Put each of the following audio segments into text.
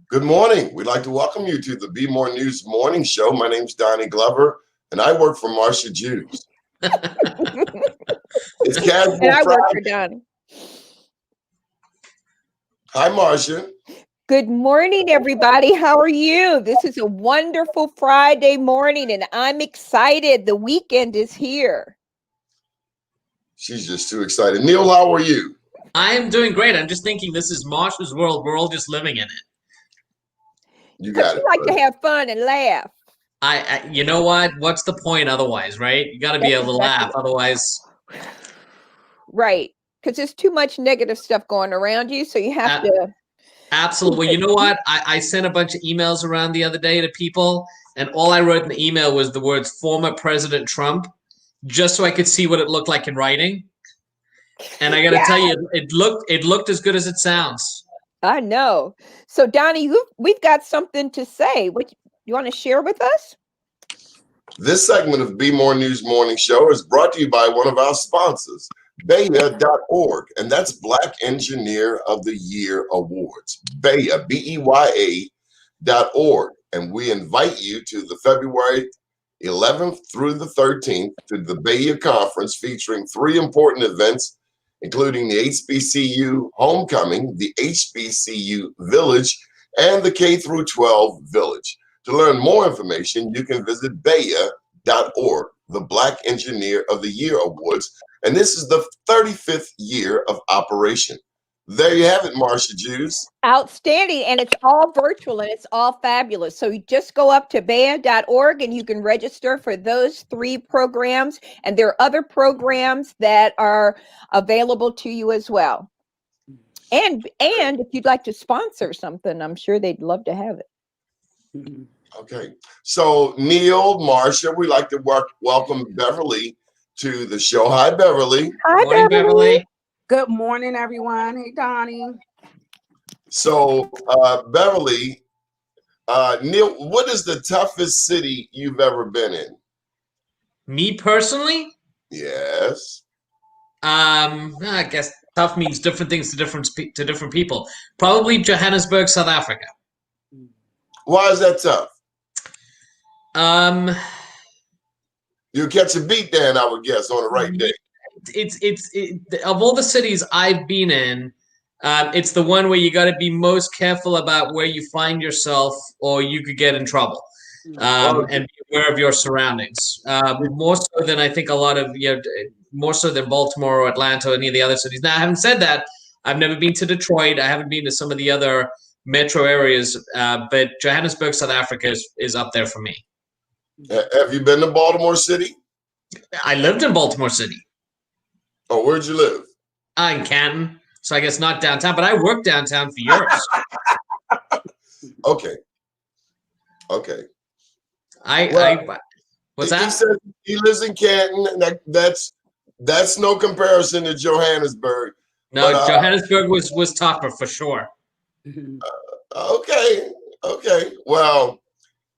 Good morning. We'd like to welcome you to the BmoreNews morning show. My name's Donnie Glover, and I work for Marcia Jews. It's Casual And I Friday. work for Donnie. Hi, Marcia. Good morning, everybody. How are you? This is a wonderful Friday morning, and I'm excited. The weekend is here. She's just too excited. Neil, how are you? I'm doing great. I'm just thinking this is Marsh's world. We're all just living in it. You got You it. like to have fun and laugh. You know what? What's the point otherwise, right? You got to be able to laugh. Otherwise, right? Because there's too much negative stuff going around you, so you have to. Absolutely. Well, you know what? I sent a bunch of emails around the other day to people, and all I wrote in the email was the words "former President Trump," just so I could see what it looked like in writing. And I got to tell you, it looked as good as it sounds. I know. So, Donnie, we've got something to say. What you want to share with us? This segment of BmoreNews Morning Show is brought to you by one of our sponsors, Beya.org, and that's Black Engineer of the Year Awards. Beya, BEYA.org. And we invite you to the February 11th through the 13th to the Beya Conference, featuring 3 important events, including the HBCU Homecoming, the HBCU Village, and the K-12 Village. To learn more information, you can visit Beya.org, the Black Engineer of the Year Awards, and this is the 35th year of operation. There you have it, Marcia Jews. Outstanding, and it's all virtual and it's all fabulous. So you just go up to Beya.org and you can register for those 3 programs, and there are other programs that are available to you as well. And if you'd like to sponsor something, I'm sure they'd love to have it. Okay, so Neil, Marcia, we'd like to welcome Beverly to the show. Hi, Beverly. Hi, Morning, Beverly. Good morning, everyone. Hey, Donnie. So, Beverly, Neil, what is the toughest city you've ever been in? Me personally? Yes. I guess tough means different things to different people. Probably Johannesburg, South Africa. Why is that tough? Um, You'll catch a beat then, I would guess, on the right day. Of all the cities I've been in, it's the one where you got to be most careful about where you find yourself, or you could get in trouble. And be aware of your surroundings. More so than I think a lot of more so than Baltimore or Atlanta or any of the other cities. Now, having said that, I've never been to Detroit. I haven't been to some of the other metro areas, but Johannesburg, South Africa is up there for me. Have you been to Baltimore City? I lived in Baltimore City. Oh, where'd you live? In Canton, so I guess not downtown, but I worked downtown for years. Okay. What's that? He said he lives in Canton, and that's no comparison to Johannesburg. No, but, Johannesburg was tougher for sure. Okay. Well,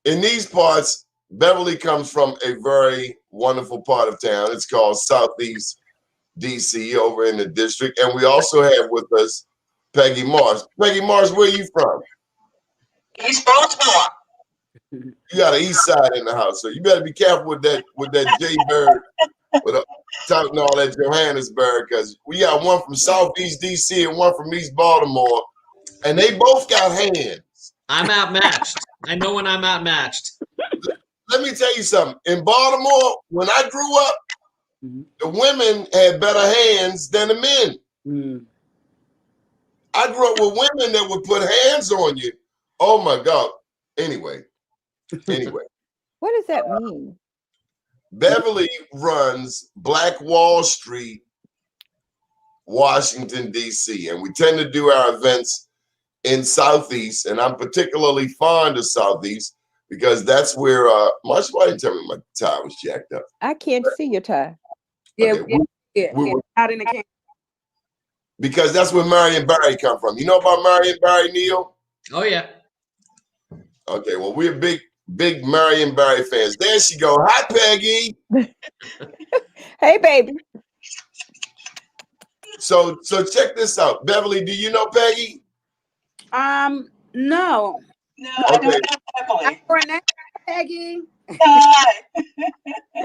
in these parts, Beverly comes from a very wonderful part of town. It's called Southeast DC over in the district. And we also have with us Peggy Mars. Peggy Mars, where are you from? East Baltimore. You got an east side in the house, so you better be careful with that J Bird talking all that Johannesburg, because we got one from Southeast DC and one from East Baltimore, and they both got hands. I'm outmatched. I know when I'm outmatched. Let me tell you something. In Baltimore, when I grew up, the women had better hands than the men. I grew up with women that would put hands on you. Oh my God. Anyway. What does that mean? Beverly runs Black Wall Street, Washington, D.C., and we tend to do our events in Southeast, and I'm particularly fond of Southeast because that's where Marsha, why didn't tell me my tie was jacked up? I can't see your tie. Yeah, okay, we're out in the camp. Because that's where Marion Barry come from. You know about Marion Barry, Neil? Oh yeah. Okay, well, we're big Marion Barry fans. There she go. Hi, Peggy. Hey, baby. So check this out. Beverly, do you know Peggy? No. No, I don't Okay. know Beverly. Your name, Peggy. Hi.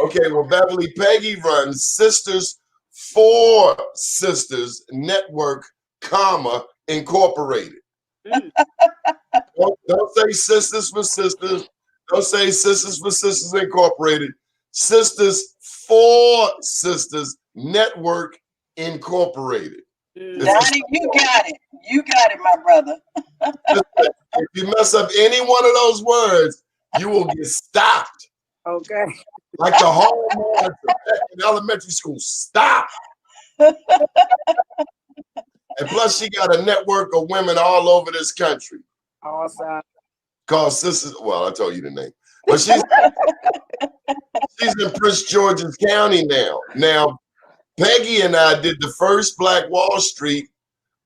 Okay. Well, Beverly, Peggy runs Sisters for Sisters Network, comma, Incorporated. Mm. Don't say Sisters for Sisters. Don't say Sisters for Sisters Incorporated. Sisters for Sisters Network Incorporated. Mm. It's a, Donnie, you got it. You got it, my brother. if you mess up any one of those words, you will get stopped. Okay. Like the hallmarks in elementary school. Stop. And plus, she got a network of women all over this country Awesome. called Sisters. Well, I told you the name, but she's in Prince George's County now. Now, Peggy and I did the first Black Wall Street.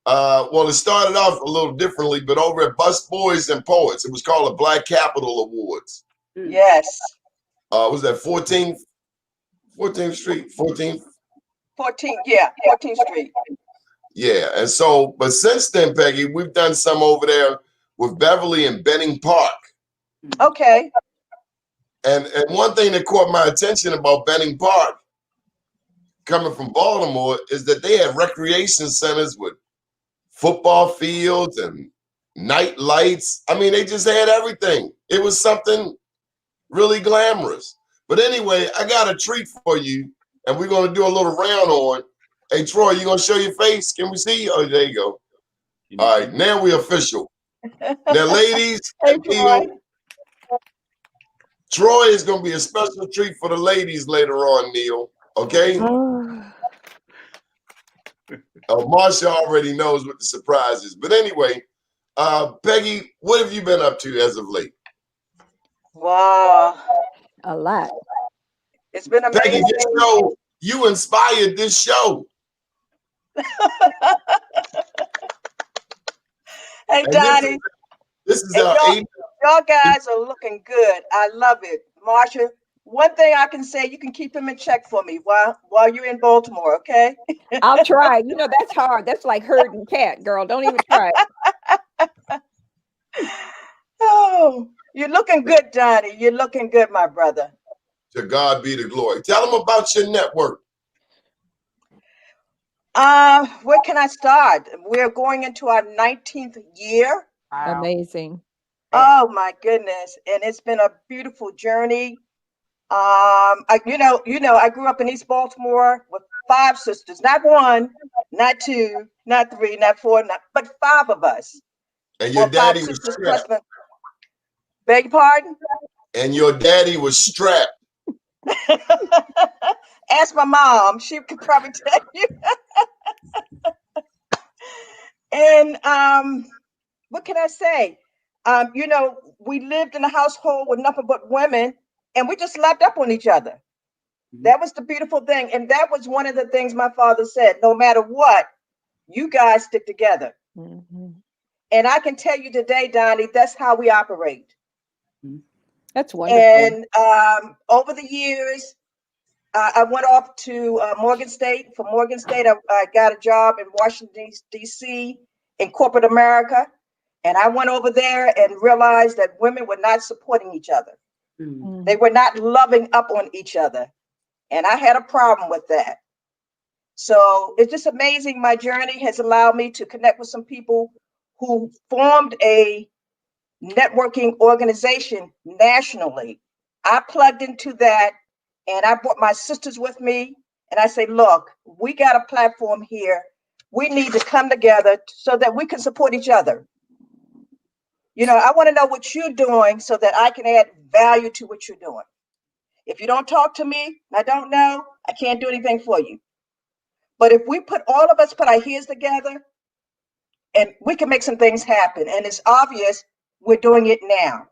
Well, it started off a little differently, but over at Bus Boys and Poets, it was called the Black Capital Awards. Yes. Was that 14th Street? 14th? 14th Street. Yeah. And so, but since then, Peggy, we've done some over there with Beverly and Vending Park. Okay. And one thing that caught my attention about Vending Park, coming from Baltimore, is that they had recreation centers with football fields and night lights. I mean, they just had everything. It was something really glamorous. But anyway, I got a treat for you, and we're going to do a little round on. Hey, Troy, you going to show your face? Can we see? Oh, there you go. All right, now we're official. Now, ladies, Hey, Neil, Troy. Troy is going to be a special treat for the ladies later on, Neil. Okay? Marsha already knows what the surprise is. But anyway, Peggy, what have you been up to as of late? Wow. A lot. It's been Peggy, amazing. this show, you inspired this show. Hey, And Donnie. this is Hey, our y'all, 8th. y'all guys are looking good. I love it. Marsha, one thing I can say, you can keep him in check for me while you're in Baltimore, okay? I'll try. You know, that's hard. That's like herding cat, girl. Don't even try it. Oh, you're looking good, Donnie. You're looking good, my brother. To God be the glory. Tell them about your network. Where can I start? We're going into our 19th year. Wow. Amazing. Oh my goodness. And it's been a beautiful journey. I grew up in East Baltimore with 5 sisters, not 1, not 2, not 3, not 4, but 5 of us. And your Well, 5 daddy was sisters strapped. plus beg your pardon? And your daddy was strapped. Ask my mom. She could probably tell you. And what can I say? We lived in a household with nothing but women, and we just slapped up on each other. That was the beautiful thing. And that was one of the things my father said, no matter what, you guys stick together. Mm-hmm. And I can tell you today, Donnie, that's how we operate. That's wonderful. And over the years, I went off to Morgan State. From Morgan State, I got a job in Washington, D.C. in corporate America. And I went over there and realized that women were not supporting each other. Mm. They were not loving up on each other. And I had a problem with that. So it's just amazing. My journey has allowed me to connect with some people who formed a networking organization nationally. I plugged into that and I brought my sisters with me. And I say, look, we got a platform here. We need to come together so that we can support each other. I want to know what you're doing so that I can add value to what you're doing. If you don't talk to me, I don't know, I can't do anything for you. But if we all of us put our heads together, and we can make some things happen. And it's obvious we're doing it now.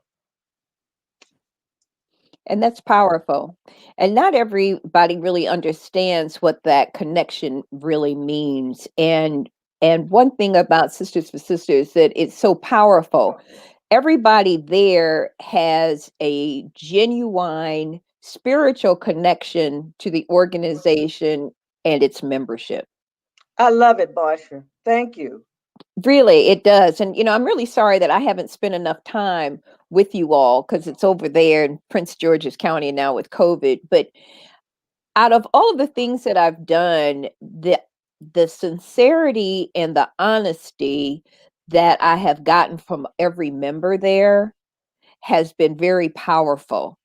And that's powerful. And not everybody really understands what that connection really means. And one thing about Sisters for Sisters that it's so powerful. Everybody there has a genuine spiritual connection to the organization and its membership. I love it, Barsha. Thank you. Really, it does. And, I'm really sorry that I haven't spent enough time with you all because it's over there in Prince George's County now with COVID. But out of all of the things that I've done, the sincerity and the honesty that I have gotten from every member there has been very powerful.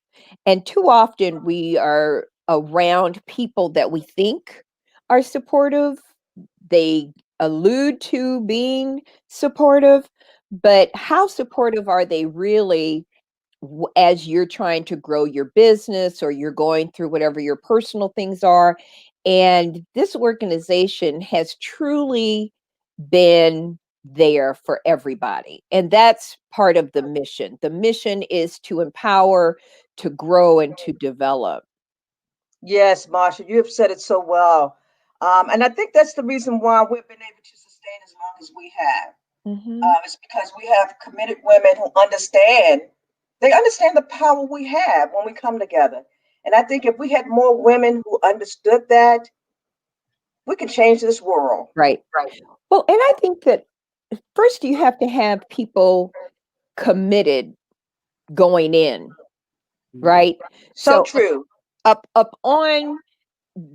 And too often we are around people that we think are supportive. They allude to being supportive, but how supportive are they really as you're trying to grow your business or you're going through whatever your personal things are? And this organization has truly been there for everybody. And that's part of the mission. The mission is to empower, to grow, and to develop. Yes, Marsha, you have said it so well. And I think that's the reason why we've been able to sustain as long as we have. Mm-hmm. It's because we have committed women who understand. They understand the power we have when we come together. And I think if we had more women who understood that, we can change this world. Right. Well, and I think that first you have to have people committed going in, right? So true. Up on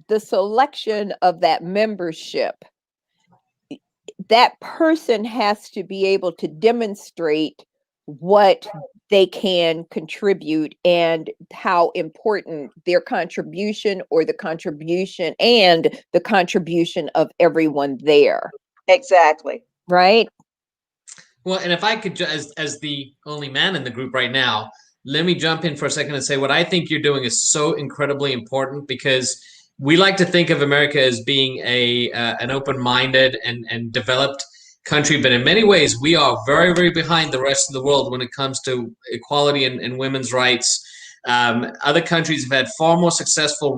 the selection of that membership, that person has to be able to demonstrate what they can contribute and how important their contribution or the contribution of everyone there. Exactly. Right? Well, and if I could, as the only man in the group right now, let me jump in for a second and say what I think you're doing is so incredibly important, because we like to think of America as being an open-minded and developed country, but in many ways we are very, very behind the rest of the world when it comes to equality and women's rights. Other countries have had far more successful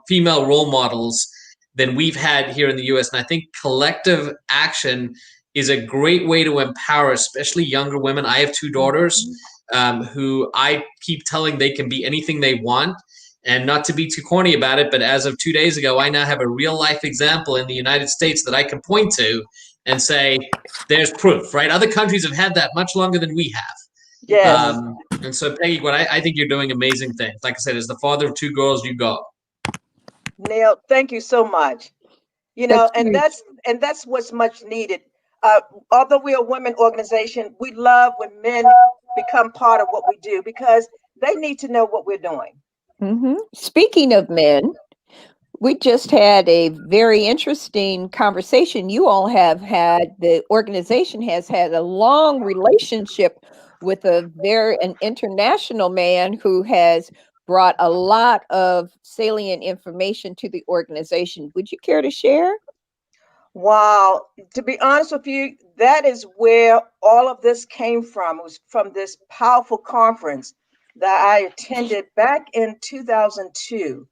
female role models than we've had here in the U.S., and I think collective action is a great way to empower, especially younger women. I have two daughters who I keep telling they can be anything they want. And not to be too corny about it, but as of 2 days ago, I now have a real life example in the United States that I can point to and say, there's proof, right? Other countries have had that much longer than we have. Yes. And so, Peggy, what I think you're doing amazing things. Like I said, as the father of two girls, you go. Neil, thank you so much. That's what's much needed. Although we're a women organization, we love when men become part of what we do because they need to know what we're doing. Mm-hmm. Speaking of men, we just had a very interesting conversation. You all have had, the organization has had a long relationship with an international man who has brought a lot of salient information to the organization. Would you care to share? Wow. To be honest with you, that is where all of this came from. It was from this powerful conference that I attended back in 2002.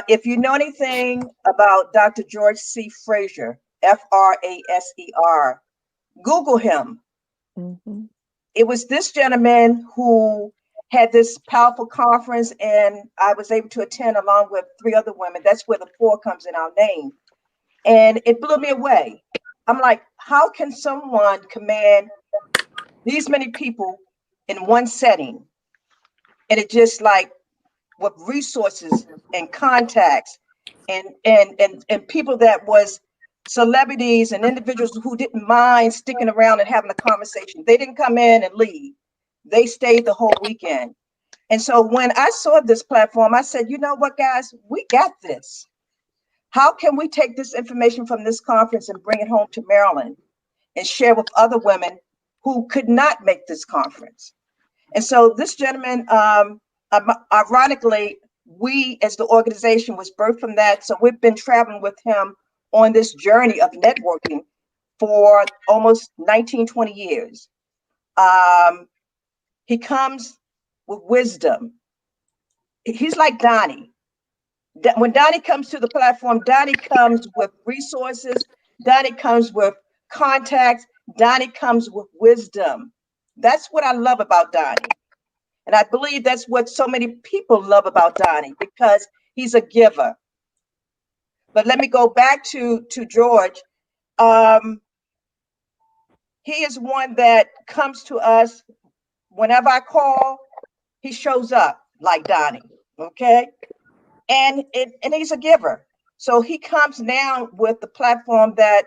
If you know anything about Dr. George C. Fraser, Fraser, Google him. Mm-hmm. It was this gentleman who had this powerful conference, and I was able to attend along with three other women. That's where the four comes in our name. And it blew me away. I'm like, how can someone command these many people in one setting? And it just like with resources and contacts and people that was celebrities and individuals who didn't mind sticking around and having a conversation. They didn't come in and leave. They stayed the whole weekend. And so when I saw this platform, I said, you know what, guys, we got this. How can we take this information from this conference and bring it home to Maryland and share with other women who could not make this conference? And so this gentleman, ironically, we as the organization was birthed from that. So we've been traveling with him on this journey of networking for almost 19, 20 years. He comes with wisdom. He's like Donnie. When Donnie comes to the platform, Donnie comes with resources. Donnie comes with contacts. Donnie comes with wisdom. That's what I love about Donnie. And I believe that's what so many people love about Donnie, because he's a giver. But let me go back to George. He is one that comes to us whenever I call. He shows up like Donnie, okay? And he's a giver. So he comes now with the platform that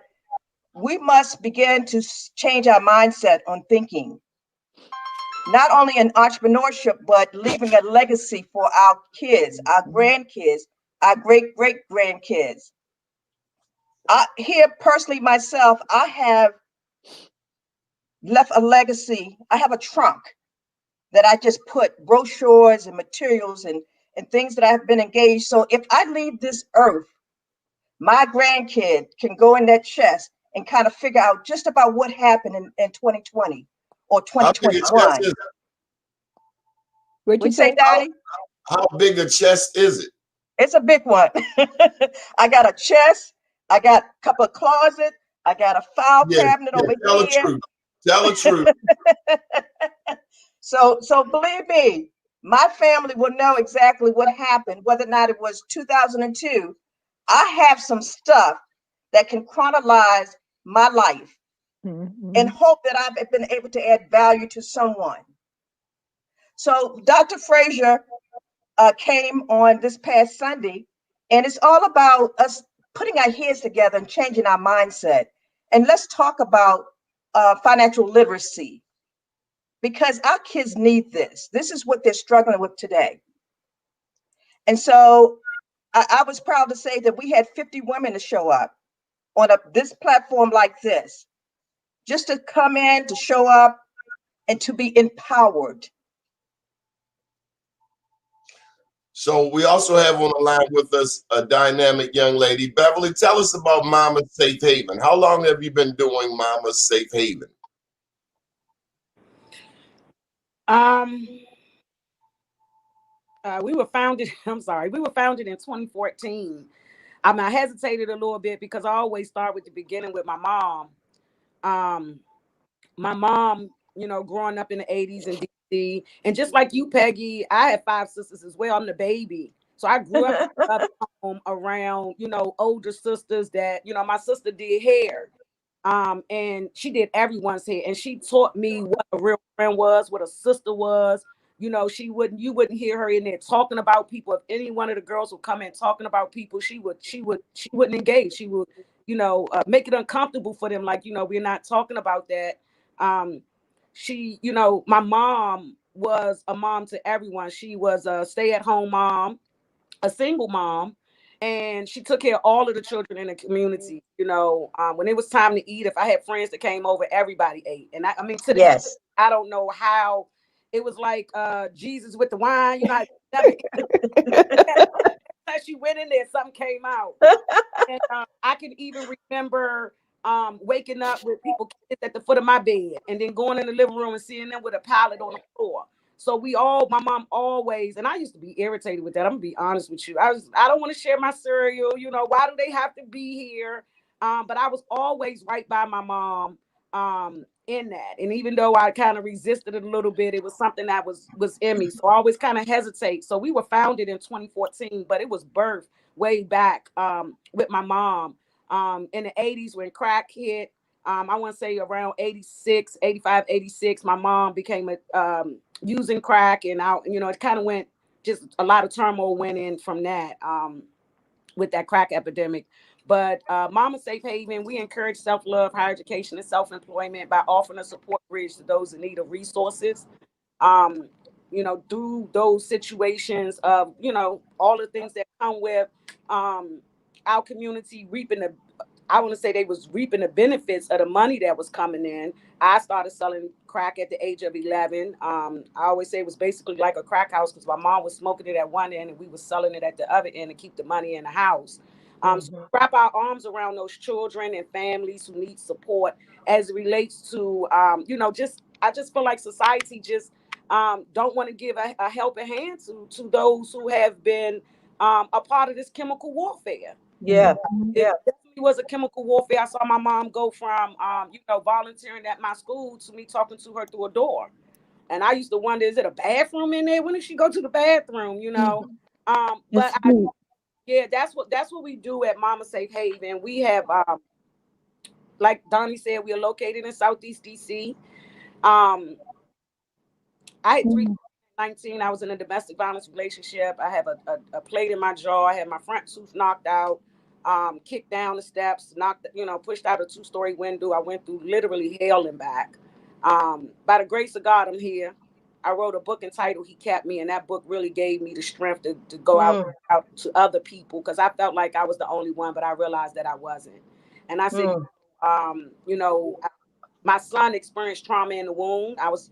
we must begin to change our mindset on thinking, not only in entrepreneurship, but leaving a legacy for our kids, our grandkids, our great grandkids. Here personally, myself, I have left a legacy. I have a trunk that I just put brochures and materials and things that I've been engaged. So if I leave this earth, my grandkid can go in that chest and kind of figure out just about what happened in 2020 or How big a chest 2021. is it? What'd you Would you say, say? Daddy? How big a chest is it? It's a big one. I got a chest. I got a couple of closet. I got a file Yeah, cabinet over tell the here. truth. Tell the truth. So believe me, my family will know exactly what happened, whether or not it was 2002. I have some stuff that can chronologize my life and hope that I've been able to add value to someone. So Dr. Frazier came on this past Sunday, and it's all about us putting our heads together and changing our mindset. And let's talk about financial literacy, because our kids need this. This is what they're struggling with today. And so I was proud to say that we had 50 women to show up on this platform like this, just to come in, to show up, and to be empowered. So we also have on the line with us a dynamic young lady. Beverly, tell us about Mama's Safe Haven. How long have you been doing Mama's Safe Haven? We were founded, we were founded in 2014. I hesitated a little bit because I always start with the beginning with my mom. My mom, growing up in the 80s in DC, and just like you, Peggy, I had 5 sisters as well. I'm the baby. So I grew up home around, older sisters that, my sister did hair. And she did everyone's hair, and she taught me what a real friend was, what a sister was. You wouldn't hear her in there talking about people. If any one of the girls would come in talking about people, she wouldn't engage. She would, make it uncomfortable for them. Like, we're not talking about that. My mom was a mom to everyone. She was a stay-at-home mom, a single mom, and she took care of all of the children in the community. When it was time to eat, if I had friends that came over, everybody ate. And I mean, to this Yes. day, I don't know how it was like Jesus with the wine. As she went in there, something came out. And I can even remember waking up with people at the foot of my bed and then going in the living room and seeing them with a pallet on the floor. So my mom always, and I used to be irritated with that. I'm gonna be honest with you. I don't want to share my cereal. Why do they have to be here? But I was always right by my mom in that. And even though I kind of resisted it a little bit, it was something that was in me. So I always kind of hesitate. So we were founded in 2014, but it was birthed way back with my mom in the 80s when crack hit. I want to say around 86, 85, 86, my mom became using crack, and it kind of went, just a lot of turmoil went in from that with that crack epidemic. But Mama Safe Haven, we encourage self-love, higher education, and self-employment by offering a support bridge to those in need of resources. Through those situations of, all the things that come with our community I want to say they was reaping the benefits of the money that was coming in. I started selling crack at the age of 11. I always say it was basically like a crack house because my mom was smoking it at one end and we was selling it at the other end to keep the money in the house. So wrap our arms around those children and families who need support as it relates to, I just feel like society just don't want to give a helping hand to those who have been a part of this chemical warfare. Yeah. It definitely was a chemical warfare. I saw my mom go from, volunteering at my school to me talking to her through a door. And I used to wonder, is it a bathroom in there? When did she go to the bathroom? But that's what we do at Mama Safe Haven. We have like Donnie said, we are located in Southeast DC. Um, I had three. Mhm. 19, I was in a domestic violence relationship. I have a plate in my jaw. I had my front tooth knocked out, kicked down the steps, pushed out a 2-story window. I went through literally hell and back. By the grace of God, I'm here. I wrote a book entitled He Kept Me, and that book really gave me the strength to go out to other people, because I felt like I was the only one, but I realized that I wasn't. And I said, you know, my son experienced trauma in the womb. I was,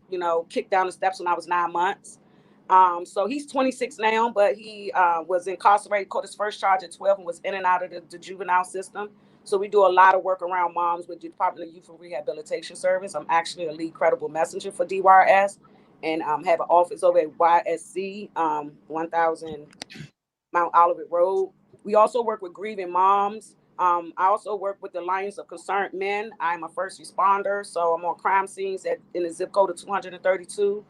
kicked down the steps when I was 9 months. So he's 26 now, but he was incarcerated, caught his first charge at 12, and was in and out of the juvenile system. So we do a lot of work around moms with the Department of Youth and Rehabilitation Service. I'm actually a lead credible messenger for DYRS, and have an office over at YSC, 1000 Mount Olivet Road. We also work with grieving moms. I also work with the Alliance of Concerned Men. I'm a first responder, so I'm on crime scenes in the zip code of 232,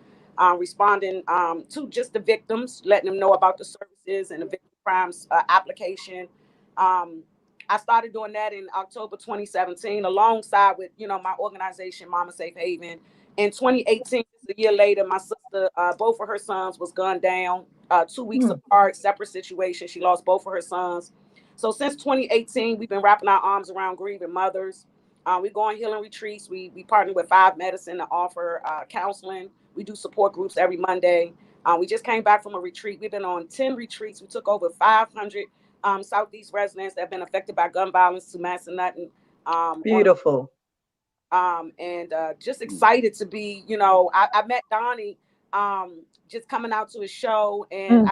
responding to just the victims, letting them know about the services and the victim crimes application. I started doing that in October 2017, alongside with my organization, Mama Safe Haven. In 2018, a year later, my sister, both of her sons was gunned down, 2 weeks apart, separate situation. She lost both of her sons. So since 2018, we've been wrapping our arms around grieving mothers. We go on healing retreats. We partner with 5 Medicine to offer counseling. We do support groups every Monday. We just came back from a retreat. We've been on 10 retreats. We took over 500 Southeast residents that have been affected by gun violence to Massanutten. Beautiful. And just excited to be, I met Donnie just coming out to his show, and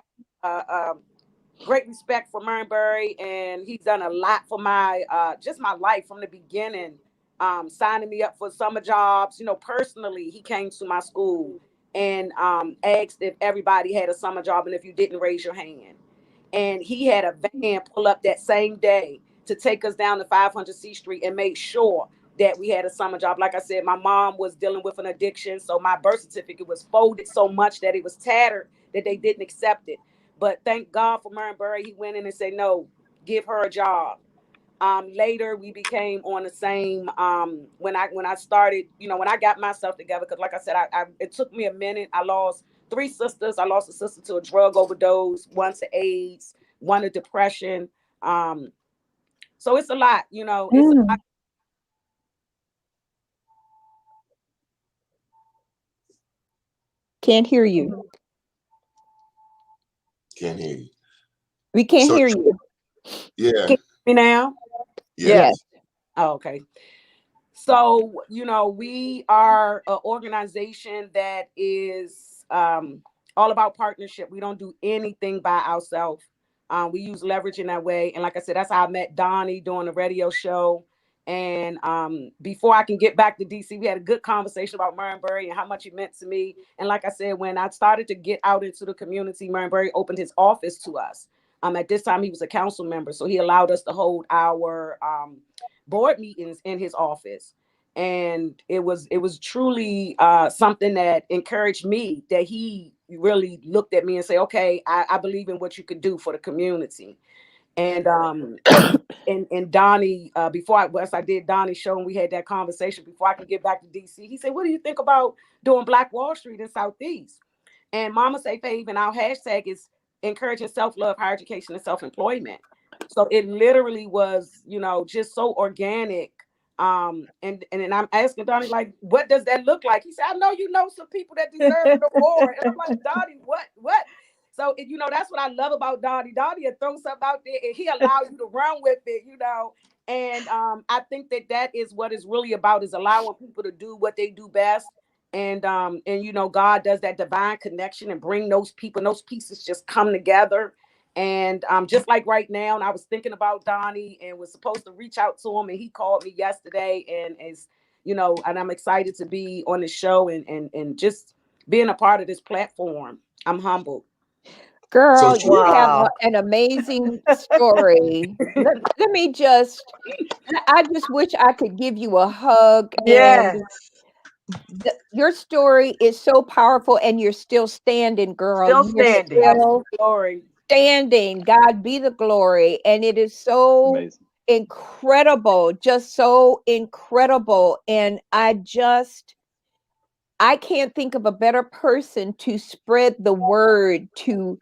great respect for Murnberry, and he's done a lot for my just my life from the beginning, signing me up for summer jobs. Personally, he came to my school and asked if everybody had a summer job, and if you didn't, raise your hand. And he had a van pull up that same day to take us down to 500 C Street and make sure that we had a summer job. Like I said, my mom was dealing with an addiction, so my birth certificate was folded so much that it was tattered that they didn't accept it. But thank God for Murnberry. He went in and said, no, give her a job. Later, we became on the same, when I started, when I got myself together, because like I said, it took me a minute. I lost 3 sisters. I lost a sister to a drug overdose, one to AIDS, one to depression. So it's a lot, it's a lot. Can't hear you. Can't hear you. We can't hear you. Yeah. Can you hear me now? Yes. Oh, okay. So, we are an organization that is all about partnership. We don't do anything by ourselves. We use leverage in that way. And like I said, that's how I met Donnie doing the radio show. And before I can get back to DC, we had a good conversation about Murnberry and how much it meant to me. And like I said, when I started to get out into the community, Murnberry opened his office to us. At this time, he was a council member, so he allowed us to hold our board meetings in his office. And it was truly something that encouraged me, that he really looked at me and said, okay, I believe in what you could do for the community. And and Donnie, once I did Donnie's show and we had that conversation, before I could get back to DC, he said, what do you think about doing Black Wall Street in Southeast? And Mama Safe Haven, our hashtag is encouraging self-love, higher education, and self-employment. So it literally was, just so organic. And then I'm asking Donnie, like, what does that look like? He said, I know you know some people that deserve an award. And I'm like, Donnie, what? So, that's what I love about Donnie. Donnie will throw something out there and he allows you to run with it, And I think that is what it's really about, is allowing people to do what they do best. And God does that divine connection and bring those people, and those pieces just come together. And just like right now, and I was thinking about Donnie and was supposed to reach out to him, and he called me yesterday, and and I'm excited to be on the show and just being a part of this platform. I'm humbled. Girl, So, you have Wow. an amazing story. Let me just, I just wish I could give you a hug. Yes. And your story is so powerful, and you're still standing, girl. Still You're standing. still Glory. standing. God be the glory. And it is so Amazing. incredible, just so incredible. And I can't think of a better person to spread the word, to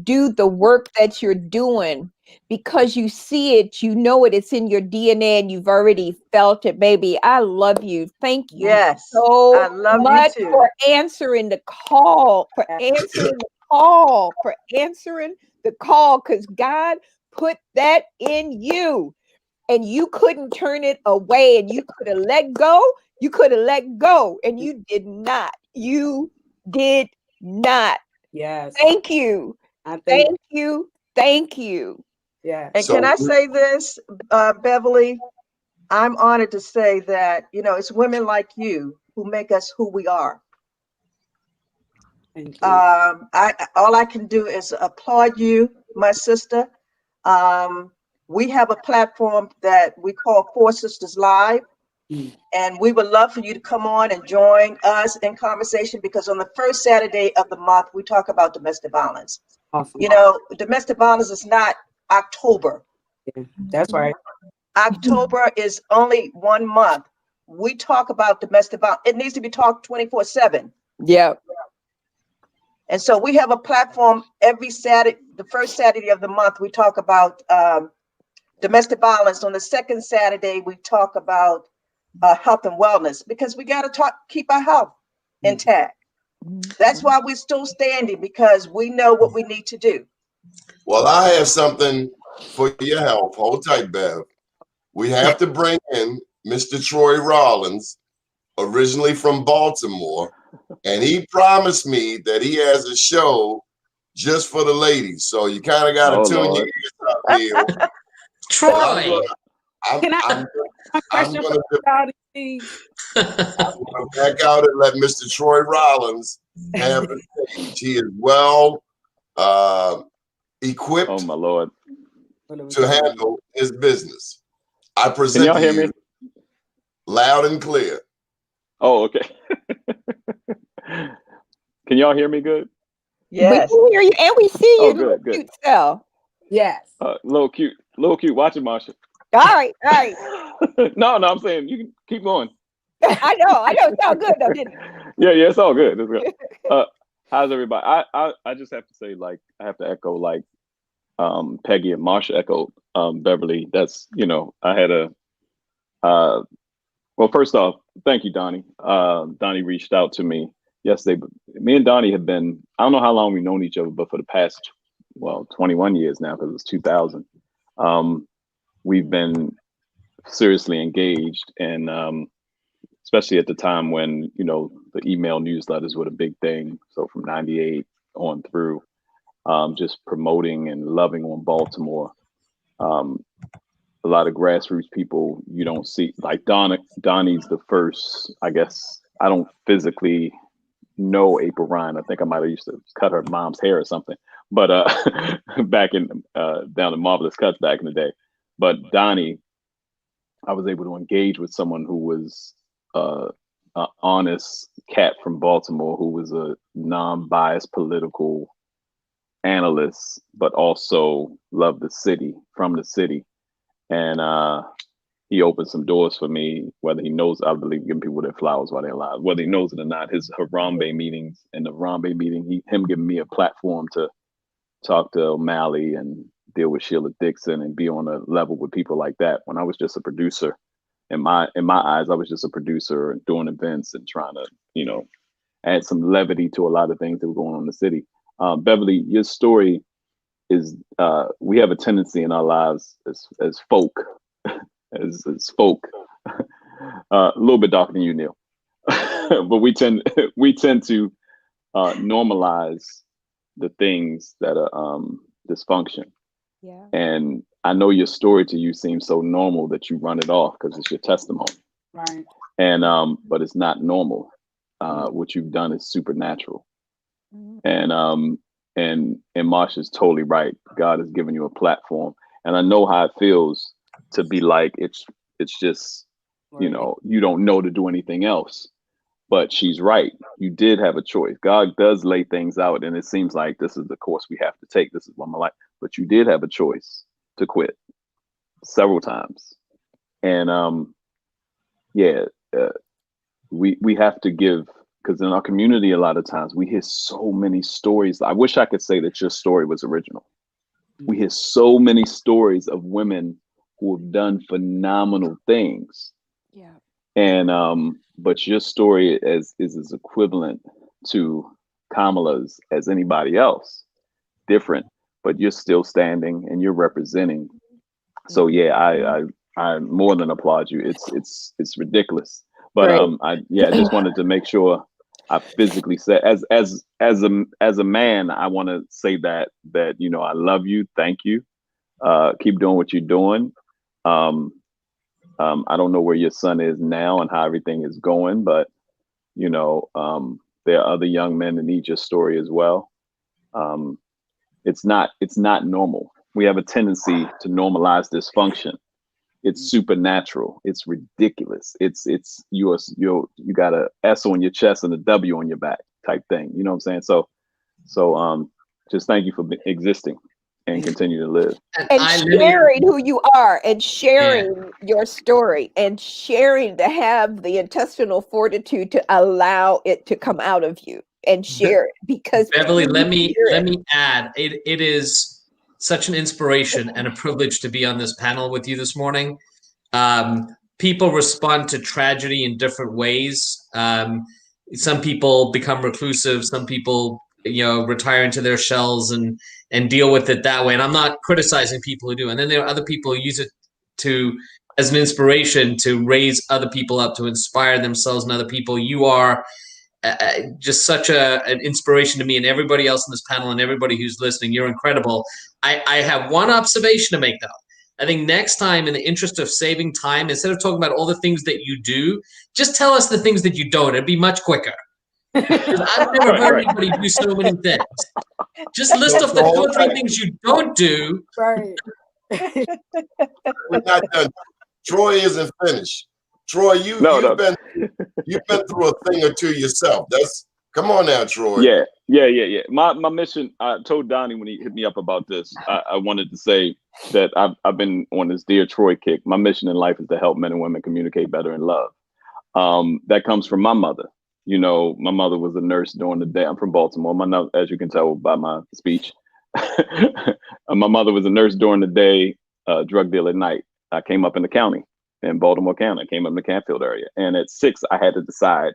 do the work that you're doing, because you see it, you know it, it's in your DNA, and you've already felt it, baby. I love you. Thank you Yes, so I love you much too. for answering the call, for answering the call, for answering the call, because God put that in you, and you couldn't turn it away, and you could have let go. You could have let go, and you did not. You did not. Yes. Thank you. I think. Thank you. Thank you. Yeah. And So can I say this, Beverly? I'm honored to say that, you know, it's women like you who make us who we are. Thank you. All I can do is applaud you, my sister. We have a platform that we call Four Sisters Live. And we would love for you to come on and join us in conversation, because on the first Saturday of the month, we talk about domestic violence. Awesome. You know, domestic violence is not October. Yeah, that's right. October is only 1 month. We talk about domestic violence. It needs to be talked 24/7. Yeah. And so we have a platform every Saturday, the first Saturday of the month, we talk about domestic violence. On the second Saturday, we talk about health and wellness, because we got to keep our health intact. That's why we're still standing, because we know what we need to do. well, I have something for your help. Hold tight, Bev. We have to bring in Mr. Troy Rawlings, originally from Baltimore, and he promised me that he has a show just for the ladies. So you kind of got to tune your ears up here. Troy. Can I I'm question going for Claudia, please? to back out and let Mr. Troy Rawlings have the stage. He is well equipped Oh my Lord. to handle his business. I present y'all to hear you me? loud and clear. Oh, okay. Can y'all hear me good? Yes. We can hear you, and we see you. Oh, good, good. Cute self. Yes. Little cute. Watch it, Marsha. All right. All right. No, I'm saying you can keep going. I know. It sounds good though, didn't it? Yeah, it's all good. It's good. How's everybody? I just have to say, like, I have to echo, like, Peggy and Marsha echoed, Beverly. That's, I had well, first off, thank you, Donnie. Donnie reached out to me yesterday. Me and Donnie have been, I don't know how long we've known each other, but for the past, 21 years now, because it was 2000. We've been seriously engaged, and especially at the time when, the email newsletters were the big thing. So from 98 on through, just promoting and loving on Baltimore. A lot of grassroots people you don't see, like Donnie's the first, I guess. I don't physically know April Ryan. I think I might have used to cut her mom's hair or something, but back in down in Marvelous Cuts back in the day. But Donnie, I was able to engage with someone who was an honest cat from Baltimore, who was a non-biased political analyst, but also loved the city, from the city. And he opened some doors for me, whether he knows, I believe giving people their flowers while they're alive, whether he knows it or not. His Harambe meetings, and the Harambe meeting, him giving me a platform to talk to O'Malley and deal with Sheila Dixon and be on a level with people like that. When I was just a producer, in my eyes, I was just a producer and doing events and trying to, add some levity to a lot of things that were going on in the city. Beverly, your story is, we have a tendency in our lives as folk, as folk, a little bit darker than you, Neil, but we tend to normalize the things that are dysfunction. Yeah. And I know your story to you seems so normal that you run it off because it's your testimony. Right. And but it's not normal. What you've done is supernatural. And Marsha's totally right. God has given you a platform, and I know how it feels to be like it's just, you don't know to do anything else. But she's right. You did have a choice. God does lay things out, and it seems like this is the course we have to take. This is what my life. But you did have a choice to quit. several times. And we have to give, because in our community, a lot of times we hear so many stories. I wish I could say that your story was original. We hear so many stories of women who have done phenomenal things. Yeah. And but your story is as equivalent to Kamala's as anybody else. Different, but you're still standing and you're representing. So yeah, I more than applaud you. It's ridiculous. But Right. I just wanted to make sure I physically said, as a man, I want to say that you know, I love you. Thank you. Keep doing what you're doing. I don't know where your son is now and how everything is going, but you know, there are other young men that need your story as well. It's not normal. We have a tendency to normalize dysfunction. It's supernatural. It's ridiculous. It's you got a S on your chest and a W on your back type thing. You know what I'm saying? So just thank you for existing and continue to live. And sharing who you are and sharing your story and sharing to have the intestinal fortitude to allow it to come out of you and share it, because Beverly, let me add, it is such an inspiration and a privilege to be on this panel with you this morning. People respond to tragedy in different ways. Some people become reclusive. Some people, you know, retire into their shells and deal with it that way. And I'm not criticizing people who do. And then there are other people who use it as an inspiration to raise other people up, to inspire themselves and other people. You are just such an inspiration to me and everybody else in this panel and everybody who's listening. You're incredible. I have one observation to make, though. I think next time, in the interest of saving time, instead of talking about all the things that you do, just tell us the things that you don't. It'd be much quicker. Because I've never heard anybody do so many things. Just list off the 2 or 3 things you don't do. Right. We're not done. Troy isn't finished. Troy, you've been through a thing or two yourself. Come on now, Troy. Yeah. My mission, I told Donnie when he hit me up about this, I wanted to say that I've been on this Dear Troy kick. My mission in life is to help men and women communicate better in love. That comes from my mother. You know, my mother was a nurse during the day. I'm from Baltimore. As you can tell by my speech, my mother was a nurse during the day, drug dealer at night. I came up in the county, in Baltimore County. I came up in the Canfield area, and at 6, I had to decide.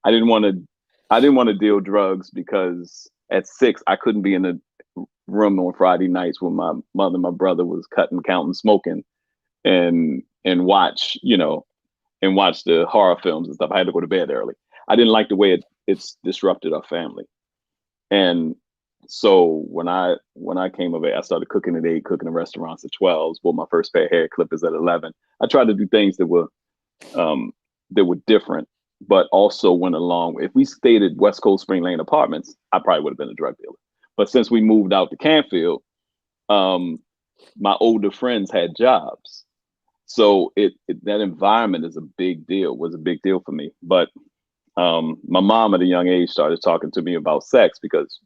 I didn't want to deal drugs because at 6, I couldn't be in the room on Friday nights when my mother and my brother was cutting, counting, smoking, and watch the horror films and stuff. I had to go to bed early. I didn't like the way it's disrupted our family. And so when I came of age, I started cooking at 8, cooking in restaurants at 12, bought my first pair of hair clippers at 11. I tried to do things that were different, but also went along. If we stayed at West Coast Spring Lane Apartments, I probably would have been a drug dealer. But since we moved out to Canfield, my older friends had jobs. So that environment was a big deal for me. But my mom at a young age started talking to me about sex because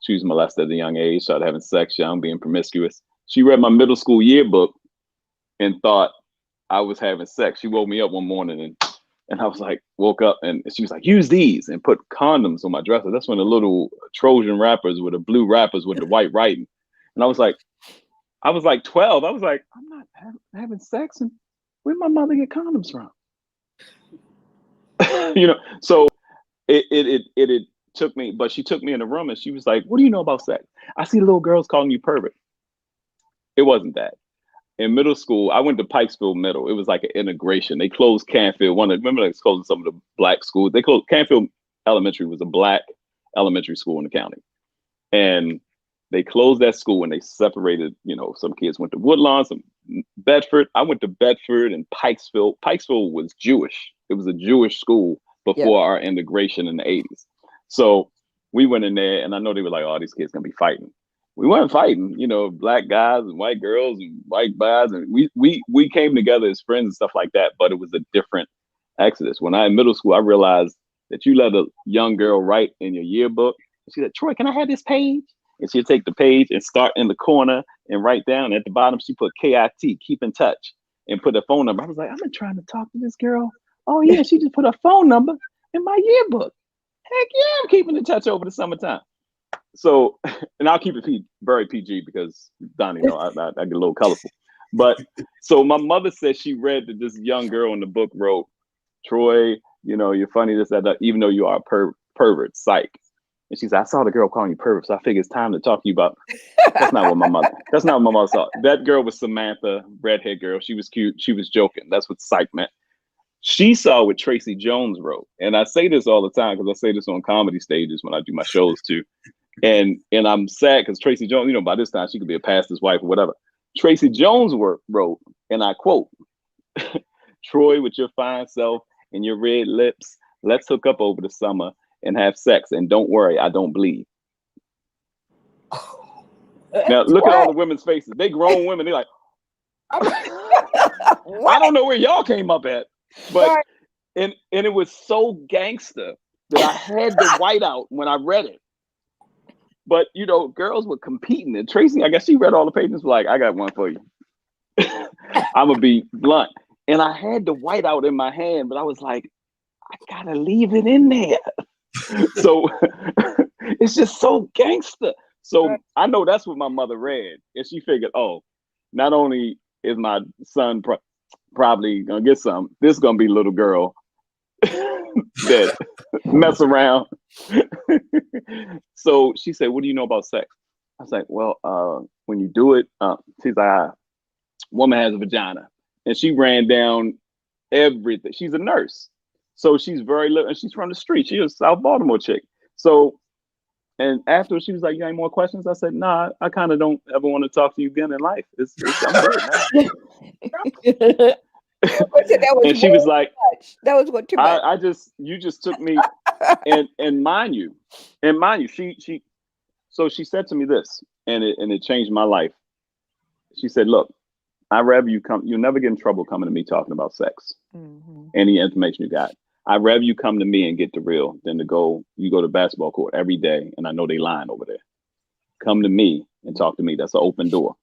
she was molested at a young age, started having sex young, being promiscuous. She read my middle school yearbook and thought I was having sex. She woke me up one morning and I was like, woke up and she was like, use these and put condoms on my dresser. That's when the little Trojan wrappers with the blue wrappers with the white writing. And I was like 12. I was like, I'm not having sex. And where'd my mother get condoms from? You know, so it took me, but she took me in a room and she was like, what do you know about sex? I see little girls calling you pervert. It wasn't that. In middle school, I went to Pikesville Middle. It was like an integration. They closed Canfield. Remember they closed some of the black schools. They closed Canfield Elementary was a black elementary school in the county. And they closed that school and they separated, you know, some kids went to Woodlawn, some Bedford. I went to Bedford and Pikesville. Pikesville was Jewish. It was a Jewish school before our integration in the 80s. So we went in there and I know they were like, oh, these kids gonna be fighting. We weren't fighting, you know, black guys and white girls and white guys. And we came together as friends and stuff like that, but it was a different exodus. When I in middle school, I realized that you let a young girl write in your yearbook. She said, Troy, can I have this page? And she'd take the page and start in the corner and write down at the bottom. She put KIT, keep in touch, and put her phone number. I was like, I've been trying to talk to this girl. Oh yeah, she just put her phone number in my yearbook. Heck yeah, I'm keeping in touch over the summertime. So, and I'll keep it very PG because Donnie, you know, I get a little colorful. But so my mother said she read that this young girl in the book wrote, Troy, you know, you're funny, this, that, even though you are a pervert, psych. And she said, I saw the girl calling you pervert, so I figured it's time to talk to you about. That's not what my mother saw. That girl was Samantha, redhead girl. She was cute. She was joking. That's what psych meant. She saw what Tracy Jones wrote. And I say this all the time because I say this on comedy stages when I do my shows too. And I'm sad because Tracy Jones, you know, by this time she could be a pastor's wife or whatever. Tracy Jones wrote, and I quote, Troy, with your fine self and your red lips, let's hook up over the summer and have sex. And don't worry, I don't bleed. Now look at all the women's faces. They grown women. They're like, I don't know where y'all came up at, but and it was so gangster that I had to white out when I read it. But you know, girls were competing, and Tracy, I guess she read all the pages. Like, I got one for you. I'm gonna be blunt, and I had the white out in my hand, but I was like, I gotta leave it in there. So it's just so gangster. So I know that's what my mother read, and she figured, oh, not only is my son probably gonna get some, this gonna be little girl that mess around. So she said, what do you know about sex? I was like, well, when you do it, she's like, woman has a vagina. And she ran down everything. She's a nurse. So she's very little, and she's from the street. She's a South Baltimore chick. So, and after she was like, you got any more questions? I said, nah, I kind of don't ever want to talk to you again in life. I'm good now. And she was like, that was what too much. You just took me, and mind you, she said to me this, and it changed my life. She said, look, I'd rather you'll never get in trouble coming to me talking about sex. Mm-hmm. Any information you got. I'd rather you come to me and get the real than you go to the basketball court every day, and I know they lying over there. Come to me and talk to me. That's an open door.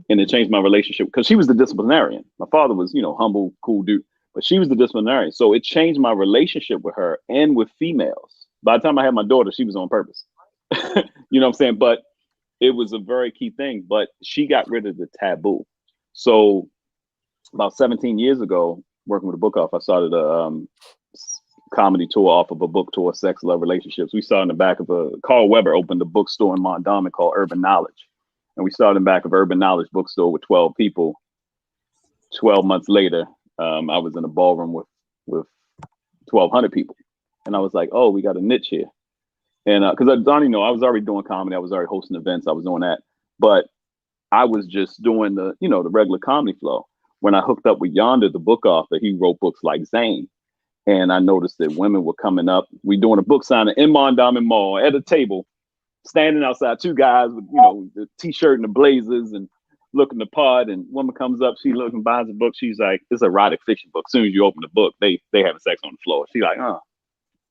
And it changed my relationship because she was the disciplinarian. My father was, you know, humble, cool dude, but she was the disciplinarian. So it changed my relationship with her and with females. By the time I had my daughter, she was on purpose. You know what I'm saying? But it was a very key thing. But she got rid of the taboo. So about 17 years ago, working with a book off, I started a comedy tour off of a book tour, Sex, Love, Relationships. We saw in the back of Carl Weber opened a bookstore in Mondawmin called Urban Knowledge. And we started in the back of Urban Knowledge bookstore with 12 people. 12 months later, I was in a ballroom with 1,200 people. And I was like, oh, we got a niche here. And because Donnie, I was already doing comedy. I was already hosting events. I was doing that. But I was just doing the regular comedy flow. When I hooked up with Yonder, the book author, he wrote books like Zane. And I noticed that women were coming up. We doing a book signing in Mondawmin Mall at a table, standing outside, two guys with, the t-shirt and the blazers and looking the part. And woman comes up, she looks and buys a book. She's like, it's an erotic fiction book. As soon as you open the book, they having sex on the floor. She's like,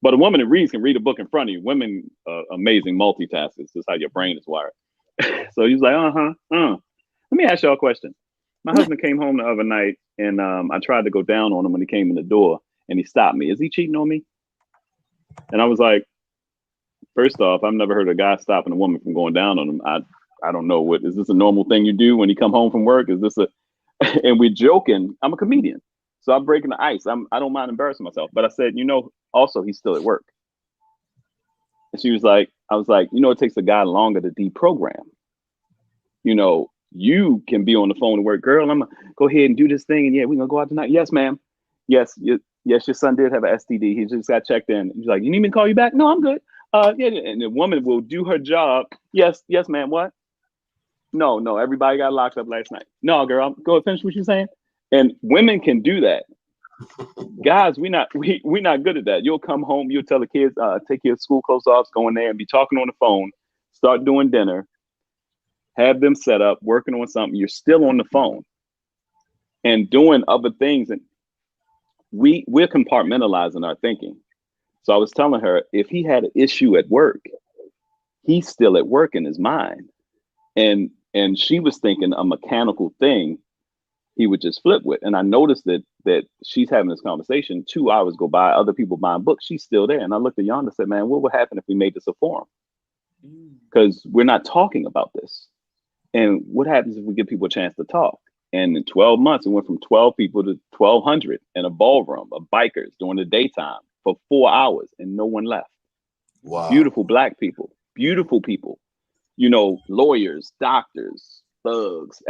But a woman that reads can read a book in front of you. Women, amazing multitaskers. This is how your brain is wired. So he's like, Let me ask y'all a question. My husband came home the other night and I tried to go down on him when he came in the door and he stopped me. Is he cheating on me? And I was like, first off, I've never heard a guy stopping a woman from going down on him. I don't know, is this a normal thing you do when you come home from work? Is this and we're joking. I'm a comedian. So I'm breaking the ice. I don't mind embarrassing myself. But I said, also he's still at work. And I was like, it takes a guy longer to deprogram. You can be on the phone at work, girl, I'm gonna go ahead and do this thing. And yeah, we're gonna go out tonight. Yes, ma'am. Yes, your son did have an STD. He just got checked in. He's like, you need me to call you back? No, I'm good. Yeah, and the woman will do her job. Yes, ma'am. What? No, everybody got locked up last night. No, girl, go ahead, finish what you're saying. And women can do that. Guys, we're not good at that. You'll come home, you'll tell the kids, take your school clothes off, go in there and be talking on the phone, start doing dinner, have them set up, working on something. You're still on the phone and doing other things. And we're compartmentalizing our thinking. So I was telling her, if he had an issue at work, he's still at work in his mind. And she was thinking a mechanical thing he would just flip with. And I noticed that she's having this conversation. 2 hours go by, other people buying books, she's still there. And I looked at Yonda and said, man, what would happen if we made this a forum? Because we're not talking about this. And what happens if we give people a chance to talk? And in 12 months, it went from 12 people to 1,200 in a ballroom of bikers during the daytime for 4 hours, and no one left. Wow. Beautiful Black people, beautiful people, you know, lawyers, doctors, thugs,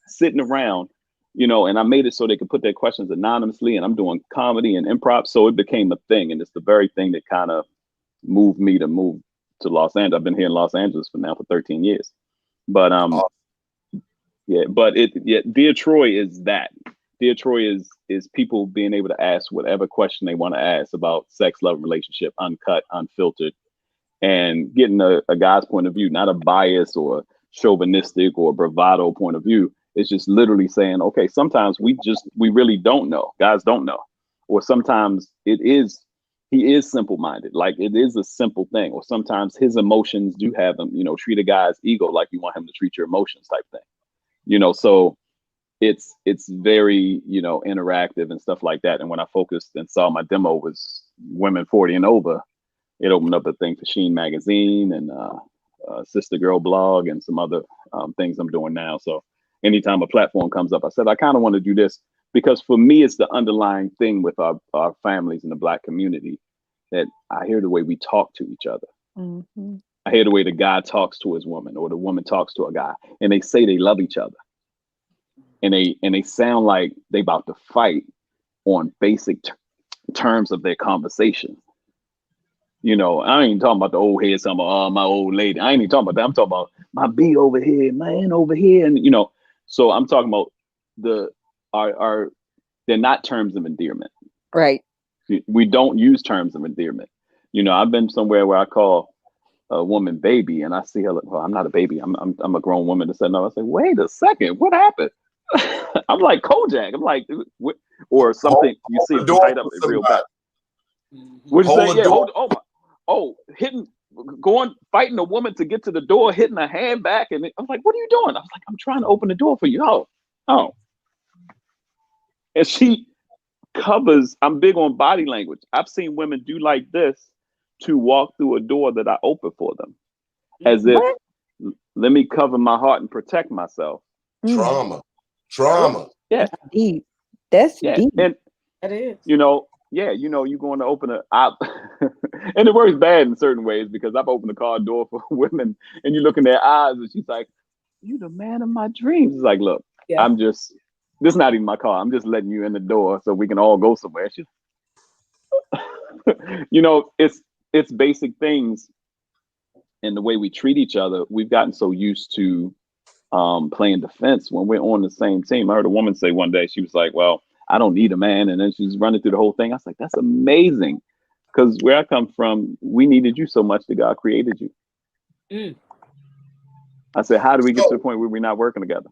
sitting around, you know, and I made it so they could put their questions anonymously, and I'm doing comedy and improv. So it became a thing. And it's the very thing that kind of moved me to move to Los Angeles. I've been here in Los Angeles for 13 years. But yeah, but Dear Troy is that. Dear Troy is people being able to ask whatever question they want to ask about sex, love, relationship, uncut, unfiltered, and getting a guy's point of view, not a bias or chauvinistic or bravado point of view. It's just literally saying, okay, sometimes we really don't know. Guys don't know. Or sometimes he is simple-minded. Like it is a simple thing. Or sometimes his emotions do have him, you know, treat a guy's ego like you want him to treat your emotions type thing. You know, so it's very, you know, interactive and stuff like that. And when I focused and saw my demo was women 40 and over, it opened up a thing for Sheen Magazine and Sister Girl blog and some other things I'm doing now. So anytime a platform comes up, I said, I kind of want to do this because for me, it's the underlying thing with our families in the Black community that I hear the way we talk to each other. Mm-hmm. I hear the way the guy talks to his woman or the woman talks to a guy, and they say they love each other. And they sound like they about to fight on basic terms of their conversation. You know, I ain't talking about the old head, some my old lady. I ain't even talking about that. I'm talking about my B over here, man over here, and you know. So I'm talking about they're not terms of endearment. Right. We don't use terms of endearment. You know, I've been somewhere where I call a woman baby, and I see her like, well, I'm not a baby. I'm a grown woman. To say no, I say, wait a second, what happened? I'm like Kojak. I'm like, what? Or something. You see it right up real back. What you say? Yeah. Fighting a woman to get to the door, hitting a hand back, and I was like, what are you doing? I was like, I'm trying to open the door for you. Oh. And she covers. I'm big on body language. I've seen women do like this to walk through a door that I open for them, as if let me cover my heart and protect myself. Trauma. Yeah. That's deep. That's deep. And That is. you know, you're going to open and it works bad in certain ways because I've opened the car door for women and you look in their eyes and she's like, you the man of my dreams. It's like, look, this is not even my car. I'm just letting you in the door so we can all go somewhere. You know, it's basic things in the way we treat each other. We've gotten so used to playing defense when we're on the same team. I heard a woman say one day, she was like, well, I don't need a man. And then she's running through the whole thing. I was like, that's amazing. Because where I come from, we needed you so much that God created you. I said, how do we get to the point where we're not working together?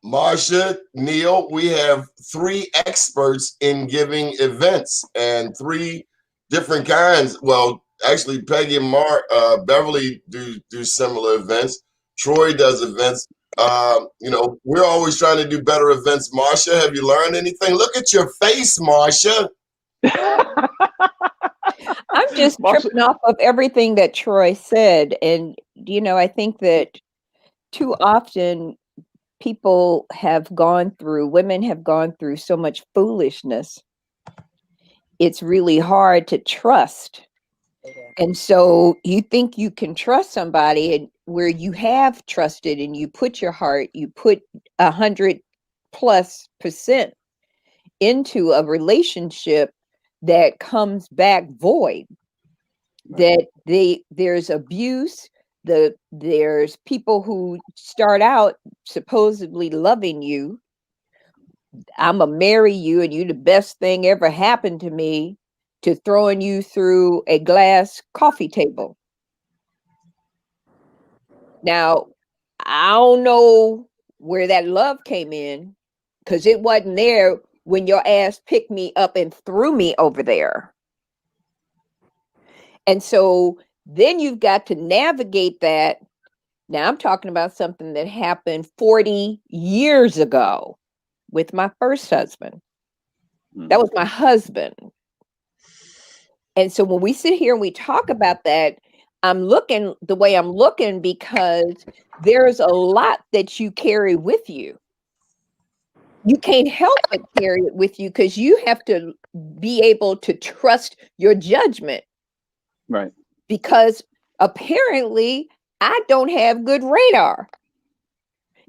Marsha, Neil, we have 3 experts in giving events and 3 different kinds. Well, actually, Peggy and Beverly do similar events. Troy does events. You know, we're always trying to do better events. Marsha, have you learned anything? Look at your face, Marsha. I'm just tripping off of everything that Troy said. And, you know, I think that too often women have gone through so much foolishness. It's really hard to trust. And so you think you can trust somebody, and where you have trusted and you put your heart, you put 100+% into a relationship that comes back void, that there's abuse, there's people who start out supposedly loving you. I'm gonna marry you and you the best thing ever happened to me, to throwing you through a glass coffee table. Now, I don't know where that love came in, because it wasn't there when your ass picked me up and threw me over there. And so Then you've got to navigate that. Now I'm talking about something that happened 40 years ago with my first husband. That was my husband. And so when we sit here and we talk about that, I'm looking the way I'm looking because there's a lot that you carry with you. You can't help but carry it with you because you have to be able to trust your judgment. Right. Because apparently I don't have good radar.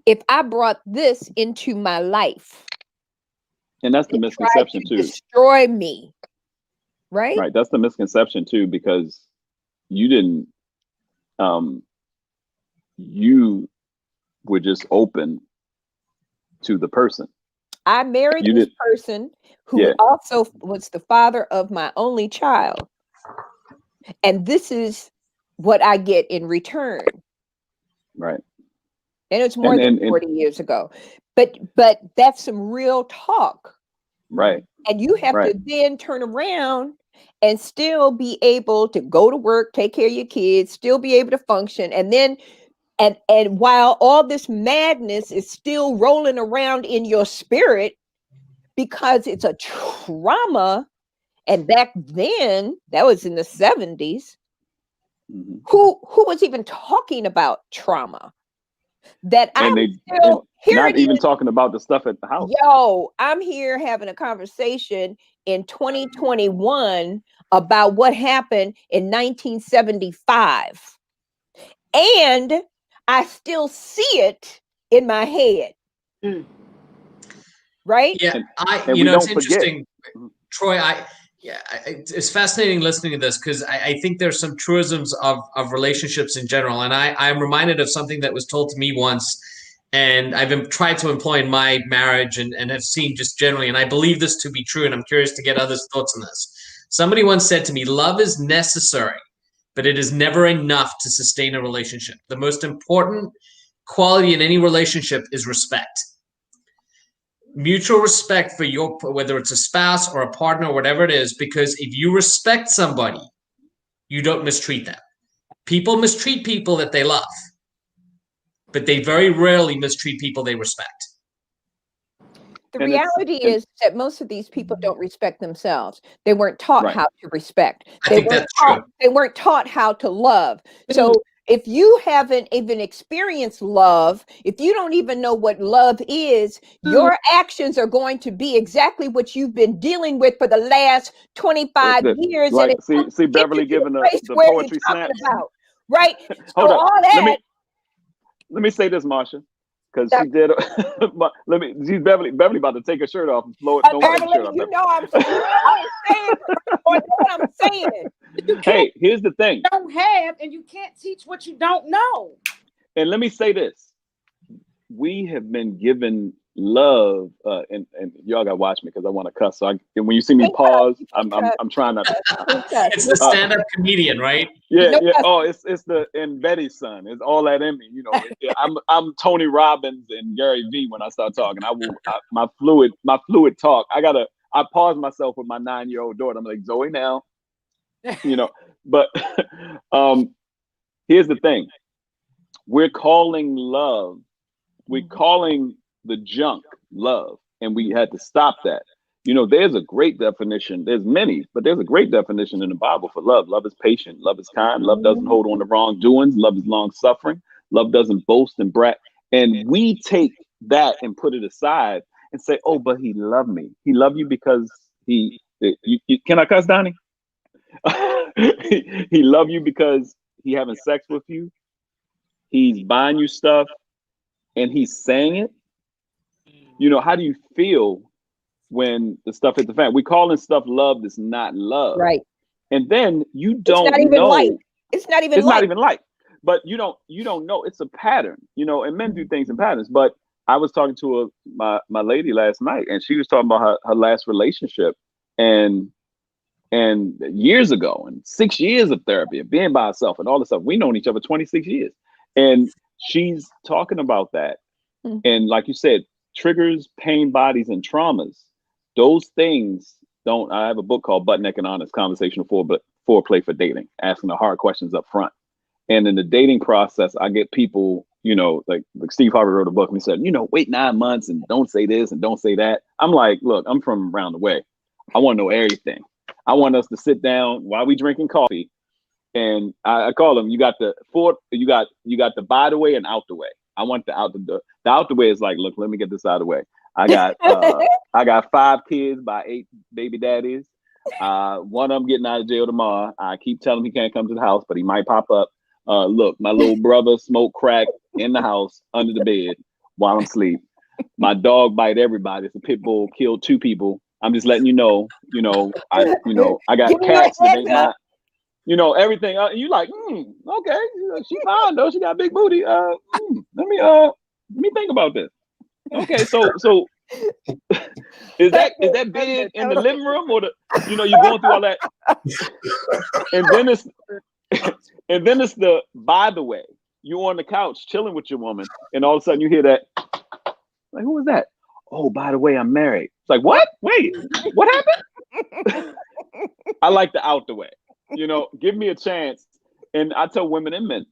If I brought this into my life, and that's the misconception too. Destroy me, right? Right. That's the misconception too, because you didn't. You were just open to the person. I married this person who also was the father of my only child. And this is what I get in return. Right. And it's more than 40 years ago. But that's some real talk. Right. And you have to then turn around and still be able to go to work, take care of your kids, still be able to function. And then and while all this madness is still rolling around in your spirit because it's a trauma, and back then, that was in the 70s, who was even talking about trauma? That I'm still not even talking about the stuff at the house. Yo, I'm here having a conversation in 2021 about what happened in 1975. And I still see it in my head. Right? Yeah, it's interesting, Troy. It's fascinating listening to this because I think there's some truisms of relationships in general. And I'm reminded of something that was told to me once, and I've tried to employ in my marriage and have seen just generally, and I believe this to be true, and I'm curious to get others' thoughts on this. Somebody once said to me, love is necessary, but it is never enough to sustain a relationship. The most important quality in any relationship is respect. Mutual respect for whether it's a spouse or a partner or whatever it is, because if you respect somebody, you don't mistreat them. People mistreat people that they love, but they very rarely mistreat people they respect. The reality is that most of these people don't respect themselves. They weren't taught how to respect. They weren't taught how to love. So if you haven't even experienced love, if you don't even know what love is, your actions are going to be exactly what you've been dealing with for the last 25 years. Like, and see Beverly giving the poetry snap. Right? Hold so on. Let me say this, Marsha. Because she did. She's Beverly about to take her shirt off and blow it. Beverly, you know I'm saying what I'm saying. Hey, here's the thing. You don't have, and you can't teach what you don't know. And let me say this: we have been given love, and y'all got to watch me because I want to cuss. So when you see me pause, I'm trying not to. It's the stand-up comedian, right? Yeah. Oh, it's and Betty's son. It's all that in me. I'm Tony Robbins and Gary V when I start talking. My fluid talk. I pause myself with my 9-year-old daughter. I'm like, Zoe now. But here's the thing. We're calling love. We're calling the junk love, and we had to stop that. There's a great definition. There's many, but there's a great definition in the Bible for love. Love is patient. Love is kind. Love doesn't hold on to wrongdoings. Love is long suffering. Love doesn't boast and brag. And we take that and put it aside and say, oh, but he loved me. He loved you because can I cuss, Donnie? He loved you because he having sex with you. He's buying you stuff and he's saying it. How do you feel when the stuff hit the fan? We calling stuff love that's not love. Right. And then you don't know. It's not even like. But you don't know. It's a pattern, and men do things in patterns. But I was talking to my lady last night, and she was talking about her last relationship and years ago, and 6 years of therapy and being by herself and all this stuff. We known each other 26 years. And she's talking about that. And like you said, triggers, pain bodies, and traumas. Those things don't. I have a book called Butt Naked Honest Conversational foreplay for dating, asking the hard questions up front. And in the dating process, I get people, you know, like Steve Harvey wrote a book and he said, you know, wait 9 months and don't say this and don't say that. I'm like, look, I'm from around the way. I want to know everything. I want us to sit down while we drinking coffee. And I call them, you got the by the way and out the way. I want the out the way is like, look, let me get this out of the way. I got 5 kids by 8 baby daddies. One of them getting out of jail tomorrow. I keep telling him he can't come to the house, but he might pop up. Look, my little brother smoked crack in the house under the bed while I'm asleep. My dog bite everybody. It's a pit bull, killed 2 people. I'm just letting you know. I got cats that ain't mine. You know, everything. You like, okay, she fine though. She got a big booty. Let me think about this. Okay, so is that bed in the living room or you're going through all that, and then it's the by the way, you're on the couch chilling with your woman, and all of a sudden you hear that, like, who was that? Oh, by the way, I'm married. It's like, what? Wait, what happened? I like the out the way. Give me a chance. And I tell women and men,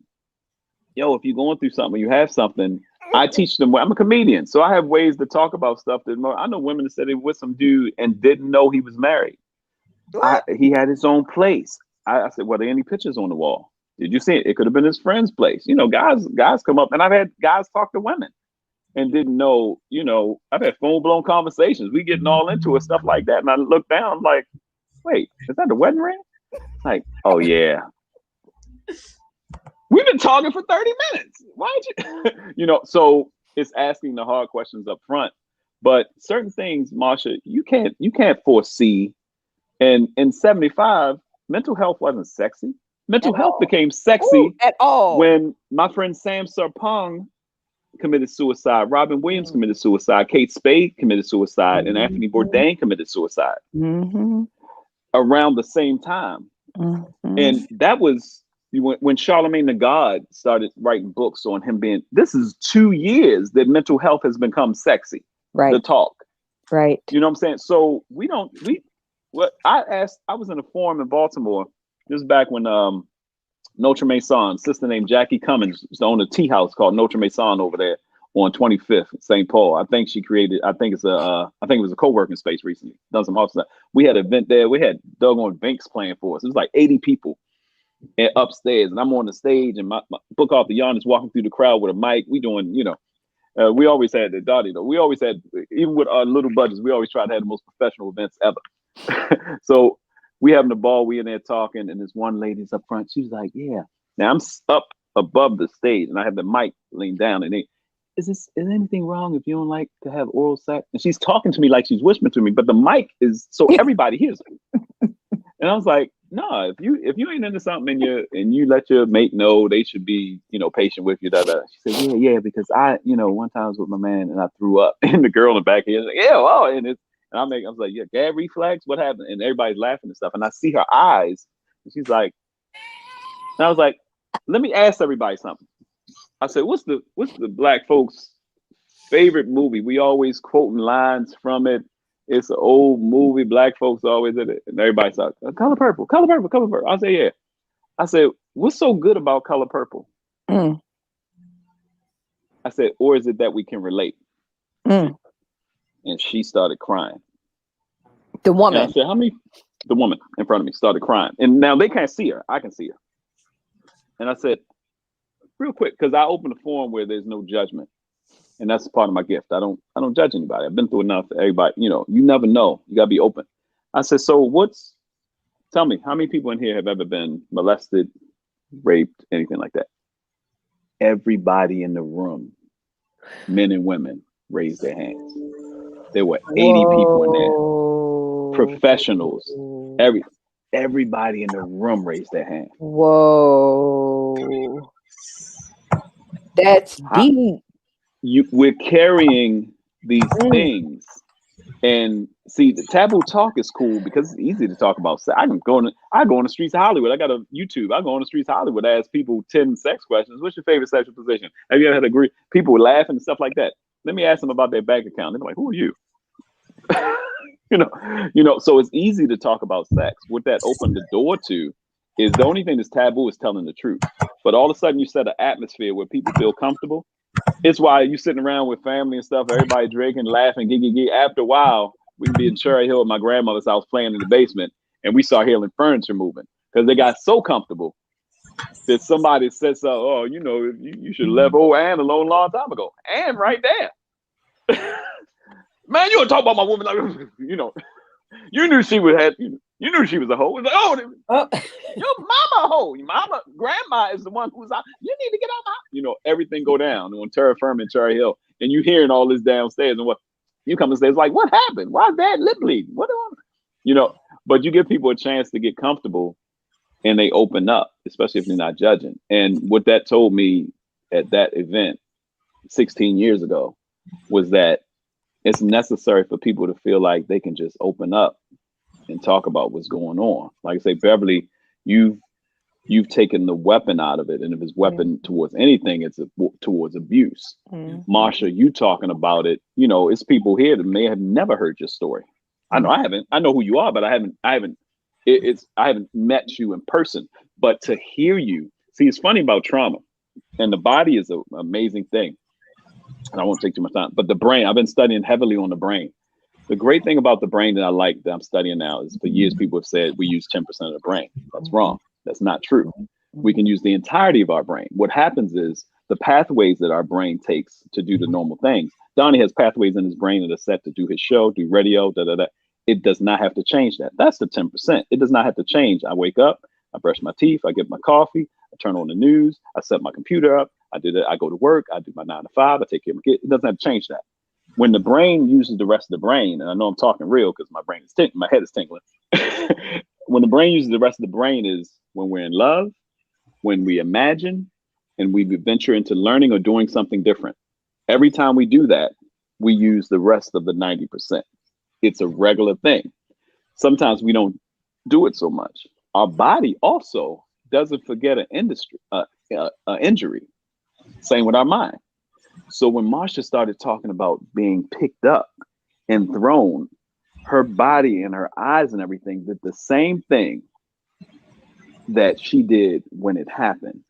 yo, if you're going through something, you have something, I teach them. I'm a comedian, so I have ways to talk about stuff that I know women that said they were with some dude and didn't know he was married. He had his own place. I said, were there any pictures on the wall? Did you see it? It could have been his friend's place. Guys come up, and I've had guys talk to women and didn't know, I've had full-blown conversations. We getting all into it, stuff like that. And I look down like, wait, is that the wedding ring? Like, oh yeah. We've been talking for 30 minutes. Why don't you, so it's asking the hard questions up front. But certain things, Marsha, you can't foresee. And in 75, mental health wasn't sexy. Mental health became sexy at all when my friend Sam Sarpong committed suicide, Robin Williams committed suicide, Kate Spade committed suicide, and Anthony Bourdain committed suicide around the same time. And that was when Charlemagne the God started writing books on him being, this is 2 years that mental health has become sexy. Right. The talk. Right. You know what I'm saying? So I was in a forum in Baltimore. This is back when Notre Maison, sister named Jackie Cummins, used to own a tea house called Notre Maison over there on 25th St. Paul. I think it was a co-working space recently. Done some awesome stuff. We had an event there. We had doggone Banks playing for us. It was like 80 people upstairs, and I'm on the stage, and my book author Jan is walking through the crowd with a mic. We doing, we always had the Dottie though. We always had, even with our little budgets, we always tried to have the most professional events ever. So we having the ball, we in there talking, and this one lady's up front. She's like, yeah. Now I'm up above the stage, and I have the mic leaned down, and is anything wrong if you don't like to have oral sex? And she's talking to me like she's whispering to me, but the mic is so everybody hears it. And I was like, no, if you ain't into something and you let your mate know, they should be, patient with you. She said, yeah, because I, one time I was with my man and I threw up, and the girl in the back here is like, yeah, wow, and I was like, yeah, gag reflex, what happened? And everybody's laughing and stuff, and I see her eyes, and she's like, and I was like, let me ask everybody something. I said, what's the black folks' favorite movie? We always quoting lines from it. It's an old movie. Black folks always in it. And everybody's like, Color Purple, Color Purple, Color Purple. I said, yeah. I said, what's so good about Color Purple? I said, or is it that we can relate? And she started crying. The woman. And I said, the woman in front of me started crying. And now they can't see her. I can see her. And I said, real quick, because I open a forum where there's no judgment. And that's part of my gift. I don't judge anybody. I've been through enough. Everybody, you never know. You gotta be open. I said, so tell me, how many people in here have ever been molested, raped, anything like that? Everybody in the room, men and women, raised their hands. There were 80 people in there. Professionals. Everybody in the room raised their hand. Whoa. That's deep. We're carrying these things, and see, the taboo talk is cool because it's easy to talk about sex. I go on the streets of Hollywood. I got a YouTube. I go on the streets of Hollywood, ask people 10 sex questions. What's your favorite sexual position? Have you ever had a agree? People were laughing and stuff like that. Let me ask them about their bank account. They're like, who are you? So it's easy to talk about sex. What that opened the door to is the only thing that's taboo is telling the truth. But all of a sudden you set an atmosphere where people feel comfortable. It's why you sitting around with family and stuff, everybody drinking, laughing, giggy. After a while, we can be in Cherry Hill at my grandmother's house playing in the basement, and we start hearing furniture moving because they got so comfortable that somebody said, "Oh, you know, you should have left old Ann alone a long time ago." Ann right there. Man, you don't talk about my woman like, you know, you knew she was you knew she was a hoe. It's like, oh, your mama a hoe. Your mama, grandma is the one who's out. You need to get out my house. You know, everything go down on Terra Firma and Cherry Hill, and you hearing all this downstairs, and what you come and say, it's like, what happened? Why is Dad lip bleeding? What do I, you know? But you give people a chance to get comfortable, and they open up, especially if they're not judging. And what that told me at that event 16 years ago was that it's necessary for people to feel like they can just open up and talk about what's going on. Like I say, Beverly, you've taken the weapon out of it. And if it's weapon towards anything, it's towards abuse. Marsha, you talking about it, you know, it's people here that may have never heard your story. I know I haven't. I know who you are, but I haven't met you in person. But to hear you, see, it's funny about trauma, and the body is an amazing thing. And I won't take too much time, but the brain, I've been studying heavily on the brain. The great thing about the brain that I like that I'm studying now is for years people have said we use 10% of the brain. That's wrong. That's not true. We can use the entirety of our brain. What happens is the pathways that our brain takes to do the normal things. Donnie has pathways in his brain that are set to do his show, do radio, It does not have to change that. That's the 10%. It does not have to change. I wake up, I brush my teeth, I get my coffee, I turn on the news, I set my computer up, I do that, I go to work, I do my 9 to 5, I take care of my kids. It doesn't have to change that. When the brain uses the rest of the brain, and I know I'm talking real because my head is tingling. When the brain uses the rest of the brain is when we're in love, when we imagine, and we venture into learning or doing something different. Every time we do that, we use the rest of the 90%. It's a regular thing. Sometimes we don't do it so much. Our body also doesn't forget an injury. Same with our mind. So when Marsha started talking about being picked up and thrown, her body and her eyes and everything did the same thing that she did when it happened.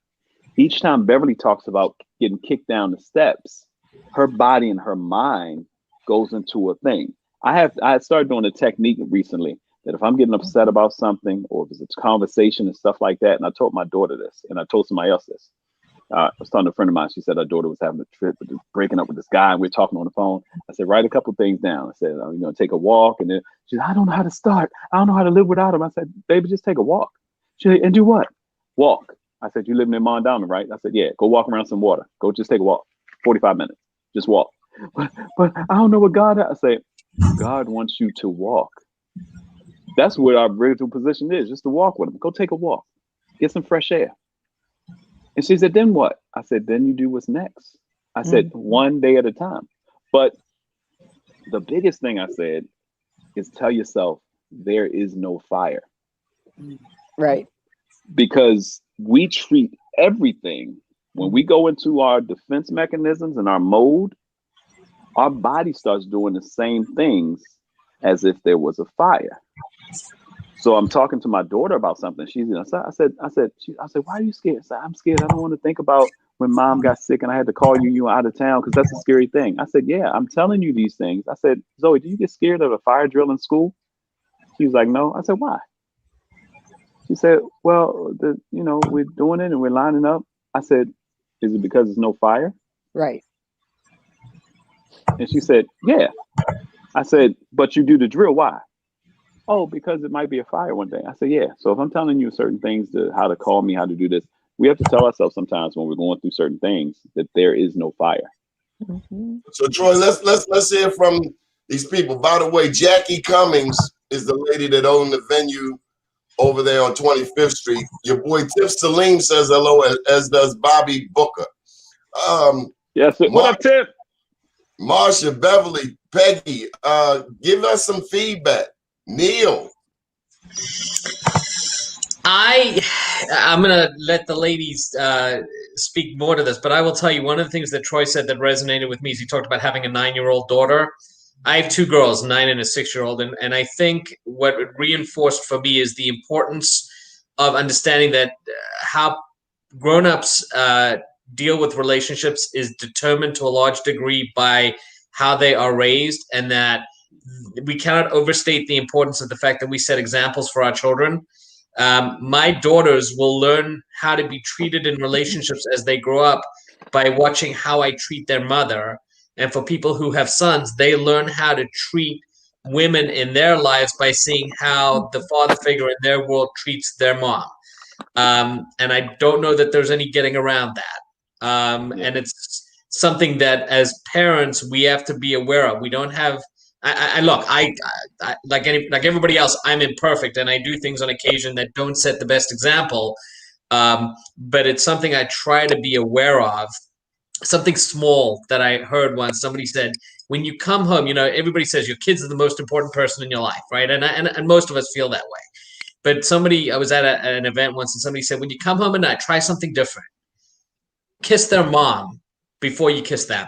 Each time Beverly talks about getting kicked down the steps, her body and her mind goes into a thing. I started doing a technique recently that if I'm getting upset about something or if it's a conversation and stuff like that, and I told my daughter this and I told somebody else this. I was talking to a friend of mine. She said her daughter was having a trip, breaking up with this guy, and we're talking on the phone. I said, write a couple of things down. I said, you're going to take a walk. And then she said, I don't know how to start. I don't know how to live without him. I said, baby, just take a walk. She said, and do what? Walk. I said, you live in Mondawmin, right? I said, yeah, go walk around some water. Go just take a walk. 45 minutes. Just walk. But I don't know what God, I say, God wants you to walk. That's what our original position is, just to walk with him. Go take a walk. Get some fresh air. And she said, then what? I said, then you do what's next. I said, one day at a time. But the biggest thing I said is tell yourself there is no fire. Right. Because we treat everything, when we go into our defense mechanisms and our mode, our body starts doing the same things as if there was a fire. So I'm talking to my daughter about something. I said, why are you scared? I said, I'm scared. I don't want to think about when mom got sick and I had to call you were out of town because that's a scary thing. I said, yeah, I'm telling you these things. I said, Zoe, do you get scared of a fire drill in school? She was like, no. I said, why? She said, well, we're doing it and we're lining up. I said, is it because there's no fire? Right. And she said, yeah. I said, but you do the drill. Why? Oh, because it might be a fire one day. I said, yeah. So if I'm telling you certain things, how to call me, how to do this, we have to tell ourselves sometimes when we're going through certain things that there is no fire. Mm-hmm. So Troy, let's hear from these people. By the way, Jackie Cummings is the lady that owned the venue over there on 25th Street. Your boy Tiff Salim says hello, as does Bobby Booker. Yes, what up, Tiff? Marsha, Beverly, Peggy, give us some feedback. Neil. I'm gonna let the ladies speak more to this, but I will tell you one of the things that Troy said that resonated with me is he talked about having a 9-year-old daughter. I have 2 girls, 9 and a 6-year-old, and I think what it reinforced for me is the importance of understanding that how grown-ups deal with relationships is determined to a large degree by how they are raised, and that we cannot overstate the importance of the fact that we set examples for our children. My daughters will learn how to be treated in relationships as they grow up by watching how I treat their mother. And for people who have sons, they learn how to treat women in their lives by seeing how the father figure in their world treats their mom. And I don't know that there's any getting around that. And it's something that as parents, we have to be aware of. We don't have, I like everybody else, I'm imperfect and I do things on occasion that don't set the best example. But it's something I try to be aware of. Something small that I heard once, somebody said, when you come home, everybody says your kids are the most important person in your life, right? And most of us feel that way. But I was at an event once and somebody said, when you come home at night, try something different. Kiss their mom before you kiss them.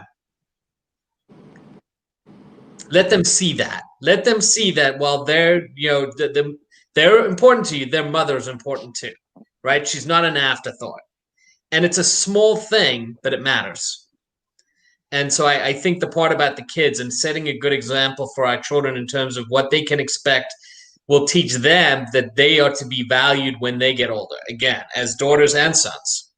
Let them see that. Let them see that while they're, they're important to you, their mother's important too, right? She's not an afterthought. And it's a small thing, but it matters. And so I think the part about the kids and setting a good example for our children in terms of what they can expect will teach them that they are to be valued when they get older, again, as daughters and sons.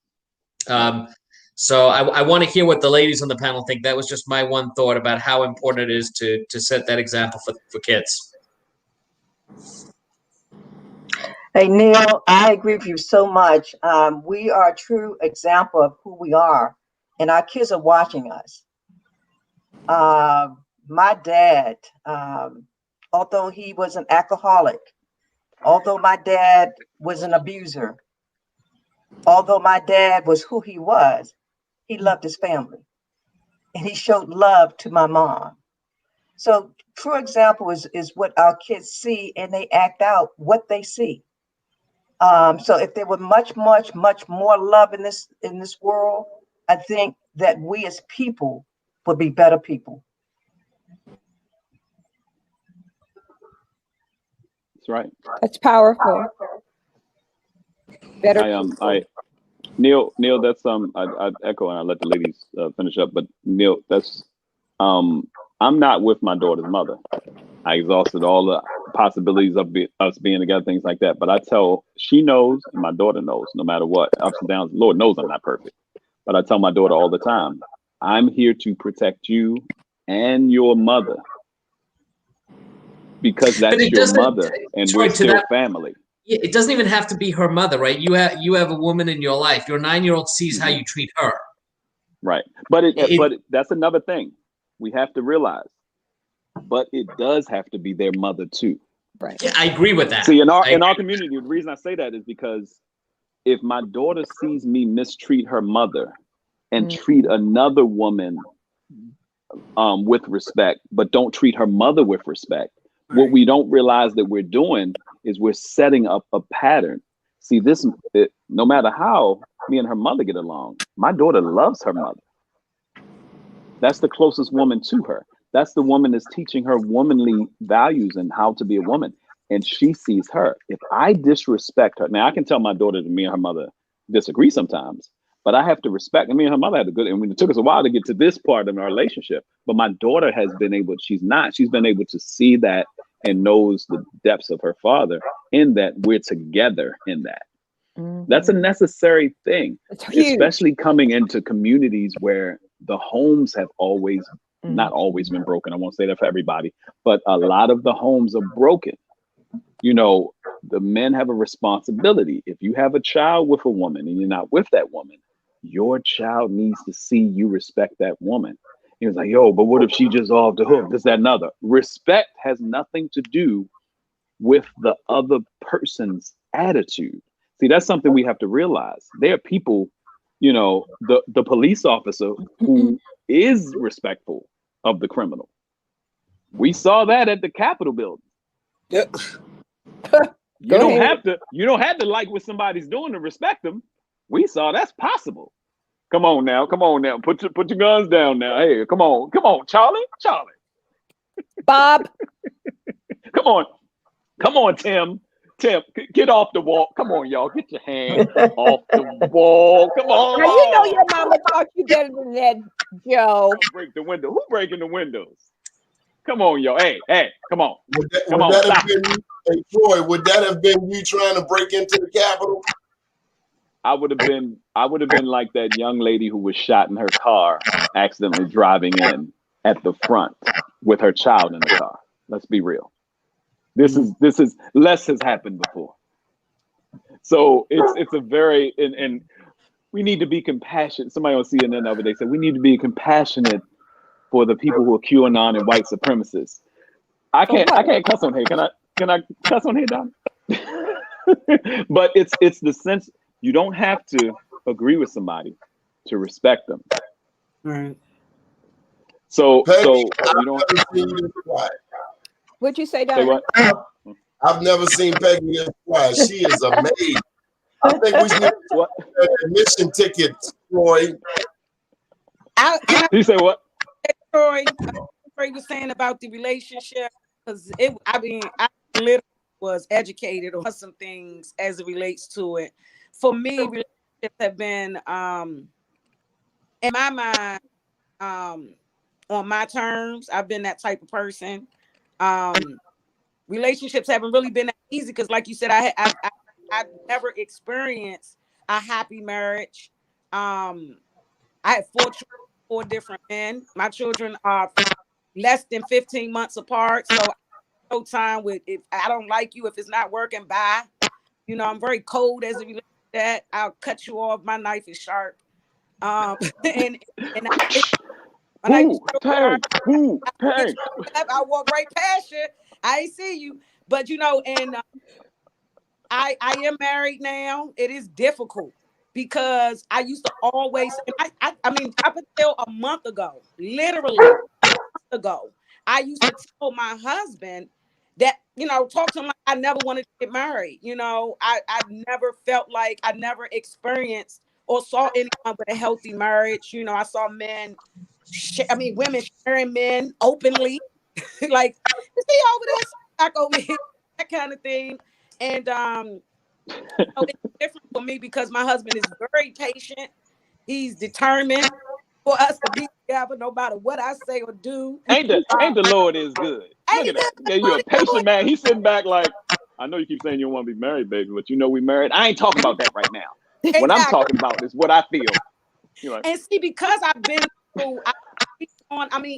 So I want to hear what the ladies on the panel think. That was just my one thought about how important it is to set that example for kids. Hey, Neil, I agree with you so much. We are a true example of who we are, and our kids are watching us. My dad, although he was an alcoholic, although my dad was an abuser, although my dad was who he was, he loved his family, and he showed love to my mom. So true example is what our kids see, and they act out what they see. So if there were much more love in this world, I think that we as people would be better people. That's right. That's powerful. Better. Neil, that's I echo and I let the ladies finish up. But Neil, that's I'm not with my daughter's mother. I exhausted all the possibilities of us being together, things like that. But she knows, and my daughter knows, no matter what, ups and downs, Lord knows I'm not perfect. But I tell my daughter all the time, I'm here to protect you and your mother. Because that's your mother, and we're still family. It doesn't even have to be her mother, right? You have a woman in your life. Your 9-year-old sees how you treat her. Right. But but that's another thing we have to realize. But it does have to be their mother too. Right. Yeah, I agree with that. See, in our community, the reason I say that is because if my daughter sees me mistreat her mother and treat another woman with respect, but don't treat her mother with respect, what we don't realize that we're doing is we're setting up a pattern. See, no matter how me and her mother get along, my daughter loves her mother. That's the closest woman to her. That's the woman that's teaching her womanly values and how to be a woman. And she sees her. If I disrespect her, now I can tell my daughter that me and her mother disagree sometimes, but I have to respect. And me and her mother had a good, and it took us a while to get to this part of our relationship. But my daughter has been able, she's been able to see that and knows the depths of her father in that we're together in that. That's a necessary thing, especially coming into communities where the homes have always, not always been broken. I won't say that for everybody, but a lot of the homes are broken. The men have a responsibility. If you have a child with a woman and you're not with that woman, your child needs to see you respect that woman. He was like, yo, but what if she just off the hook? This, that, and other. Respect has nothing to do with the other person's attitude. See, that's something we have to realize. There are people, the police officer who is respectful of the criminal. We saw that at the Capitol building. Yep. You don't have to like what somebody's doing to respect them. We saw that's possible. Come on now. Put your guns down now. Hey, come on, Charlie. Bob. Come on, Tim. Tim, get off the wall. Come on, y'all. Get your hands off the wall. Come on. Now you know your mama taught you better than that, Joe. Break the window. Who breaking the windows? Come on, y'all. Hey, come on. Would that have been you trying to break into the Capitol? I would have been like that young lady who was shot in her car, accidentally driving in at the front with her child in the car. Let's be real. This is less has happened before. So it's a very and we need to be compassionate. Somebody on CNN the other day said we need to be compassionate for the people who are QAnon and white supremacists. I can't cuss on here. Can I cuss on here, Don? But it's the sense you don't have to agree with somebody to respect them. Right. So Peggy, you don't. What'd you say, Say Don? what? I've never seen Peggy this quiet. She is amazing. I think we need What? admission tickets, Troy. You say what? Troy was saying about the relationship, because I literally was educated on some things as it relates to it. For me, relationships have been in my mind on my terms. I've been that type of person. Relationships haven't really been that easy because, like you said, I've never experienced a happy marriage. I had 4 children, 4 different men. My children are less than 15 months apart, so no time with if I don't like you, if it's not working, bye. You know, I'm very cold as it relates to that. I'll cut you off. My knife is sharp. And I walk right past you. I ain't see you, but you know, and I am married now. It is difficult because I used to always. I mean, up until a month ago, literally a month ago, I used to tell my husband that, you know, talk to him like I never wanted to get married. You know, I never felt like I never experienced or saw anyone with a healthy marriage. You know, I saw women sharing men openly, like, you see over there, back over here, that kind of thing. And it's different for me because my husband is very patient. He's determined for us to be together, no matter what I say or do. Ain't the Lord is good. Look at that. Yeah, you're a patient man. He's sitting back like, I know you keep saying you don't want to be married, baby, but you know we married. I ain't talking about that right now. Exactly. What I'm talking about is what I feel. You're like, and see, because I've been through,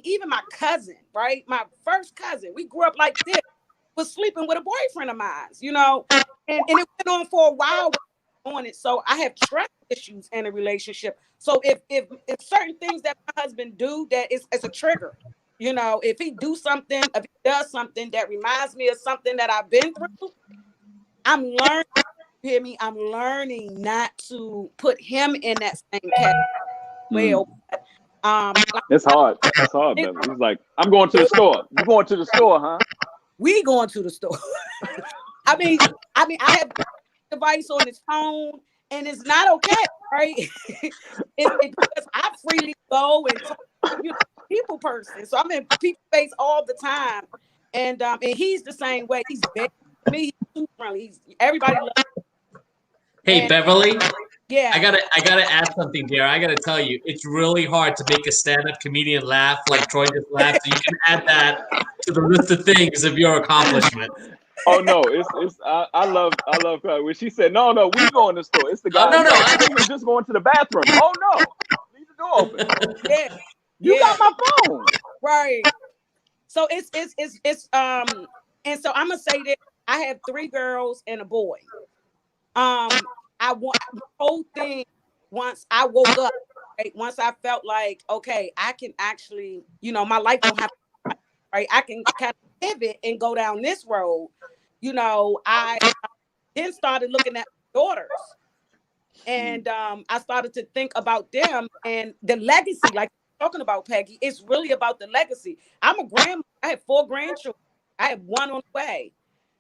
even my cousin, right? My first cousin, we grew up like this, was sleeping with a boyfriend of mine, you know, and it went on for a while on it. So I have trust issues in a relationship. So if certain things that my husband do that it's a trigger, you know, if he does something that reminds me of something that I've been through, I'm learning. Hear me? I'm learning not to put him in that same category. Well, it's hard. It's hard, Beverly. He's like, I'm going to the store. You going to the store, huh? We going to the store. I mean, I have a device on his phone, and it's not okay, right? It's because I freely go and talk, you know, people person. So I'm in people's face all the time, and he's the same way. He's very me. He's too friendly. Everybody loves him. Hey, Beverly. Yeah. I gotta add something, dear. I gotta tell you, it's really hard to make a stand-up comedian laugh like Troy just laughed. So you can add that to the list of things of your accomplishment. Oh no, I love her. When she said, no, we going to the store. It's the guy. No. I think we're just going to the bathroom. Oh no, leave the door open. Yeah. You got my phone. Right. So it's and so I'm gonna say that I have 3 girls and a boy. I want the whole thing once I woke up, right? Once I felt like, okay, I can actually, you know, my life don't have to, right? I can kind of pivot and go down this road. You know, I then started looking at my daughters, and I started to think about them and the legacy, like you're talking about, Peggy. It's really about the legacy. I'm a grandma. I have 4 grandchildren. I have 1 on the way,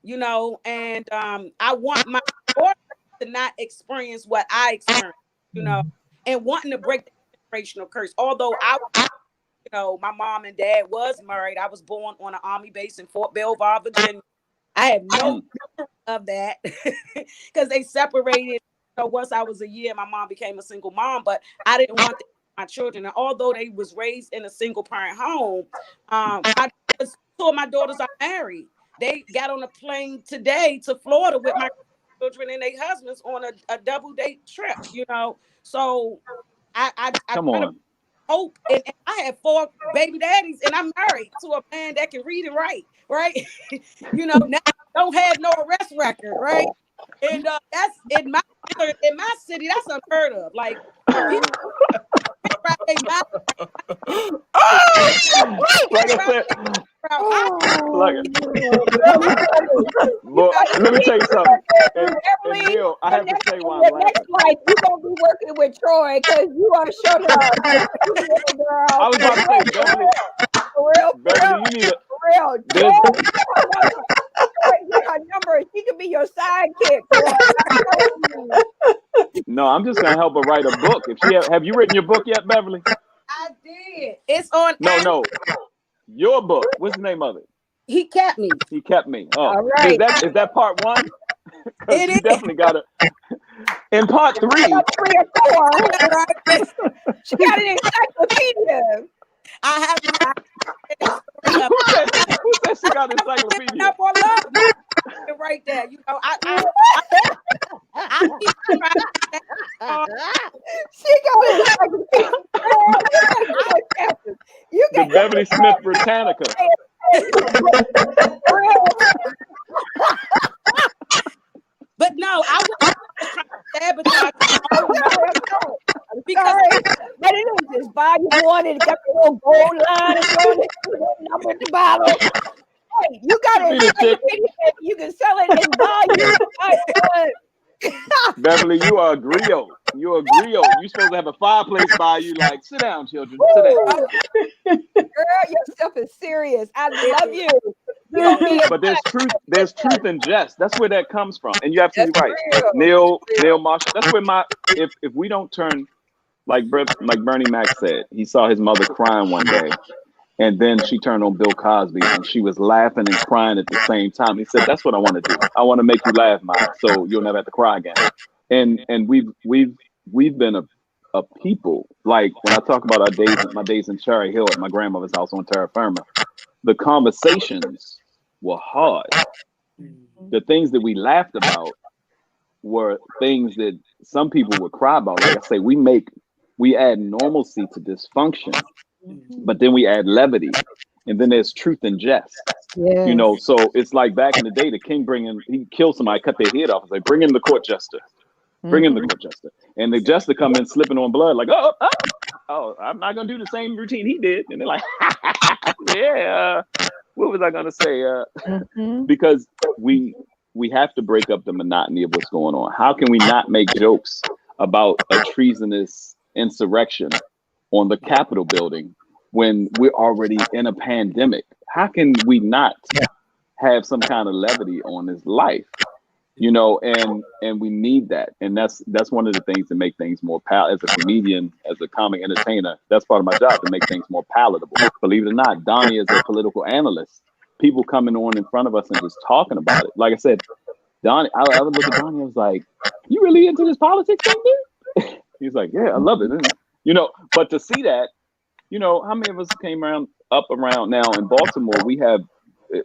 you know, and I want my daughter to not experience what I experienced, you know, and wanting to break the generational curse. Although you know, my mom and dad was married. I was born on an Army base in Fort Belvoir, Virginia. I I have no memory of that because they separated. So once I was a year, my mom became a single mom, but I didn't want that for my children. And although they was raised in a single parent home, two of my daughters are married. They got on a plane today to Florida with my children and their husbands on a double date trip, you know. So I Come try to on. hope, and I have 4 baby daddies, and I'm married to a man that can read and write, right? You know, now I don't have no arrest record, right? And that's in my city, that's unheard of. Like people right they mind. Like I said, like, but let me tell you something. And Neil, I have to say why I'm laughing. Next life, you're gonna be working with Troy because you are showing up. Girl. I was about to say, Beverly, Beverly, you need a real. Troy, get her number. She could be your sidekick. No, I'm just gonna help her write a book. If she have you written your book yet, Beverly? I did. It's on. No, your book. What's the name of it? He kept me. He kept me. Oh, all right. Is that part 1? It You is. definitely got it. In part 3. 3 or 4. She got an encyclopedia. I have. Who said she got an encyclopedia? Up on love. Right there, you know. I keep trying. She got an encyclopedia. You The Beverly Smith Britannica. But no, I was trying to sabotage because but it is just volume 1 and it got the little gold line and all the number at the bottom. Hey, you got it. You can sell it in volume. Beverly, you are a griot. You're a griot. You're supposed to have a fireplace by you. Like, sit down, children. Sit down. Girl, your stuff is serious. I love you. But there's truth in jest. That's where that comes from. And you're absolutely right. Neil Marshall. That's where if we don't turn, like Bernie Mac said, he saw his mother crying one day. And then she turned on Bill Cosby and she was laughing and crying at the same time. He said, that's what I want to do. I want to make you laugh, Mom, so you'll never have to cry again. And we've been a people, like when I talk about my days in Cherry Hill at my grandmother's house on terra firma, the conversations were hard. The things that we laughed about were things that some people would cry about. Like I say, we add normalcy to dysfunction. But then we add levity, and then there's truth and jest. Yeah. You know, so it's like back in the day, the king he killed somebody, cut their head off, and say, bring in the court jester, bring in the court jester, and the jester come in slipping on blood, like, oh, I'm not gonna do the same routine he did, and they're like, yeah, what was I gonna say? Because we have to break up the monotony of what's going on. How can we not make jokes about a treasonous insurrection on the Capitol building when we're already in a pandemic? How can we not have some kind of levity on this life? You know, and we need that. And that's one of the things that make things more as a comedian, as a comic entertainer, that's part of my job, to make things more palatable. Believe it or not, Donnie is a political analyst. People coming on in front of us and just talking about it. Like I said, Donnie, I would look at Donnie and I was like, you really into this politics thing, dude? He's like, yeah, I love it. You know, but to see that, you know, how many of us came up around now in Baltimore? We have,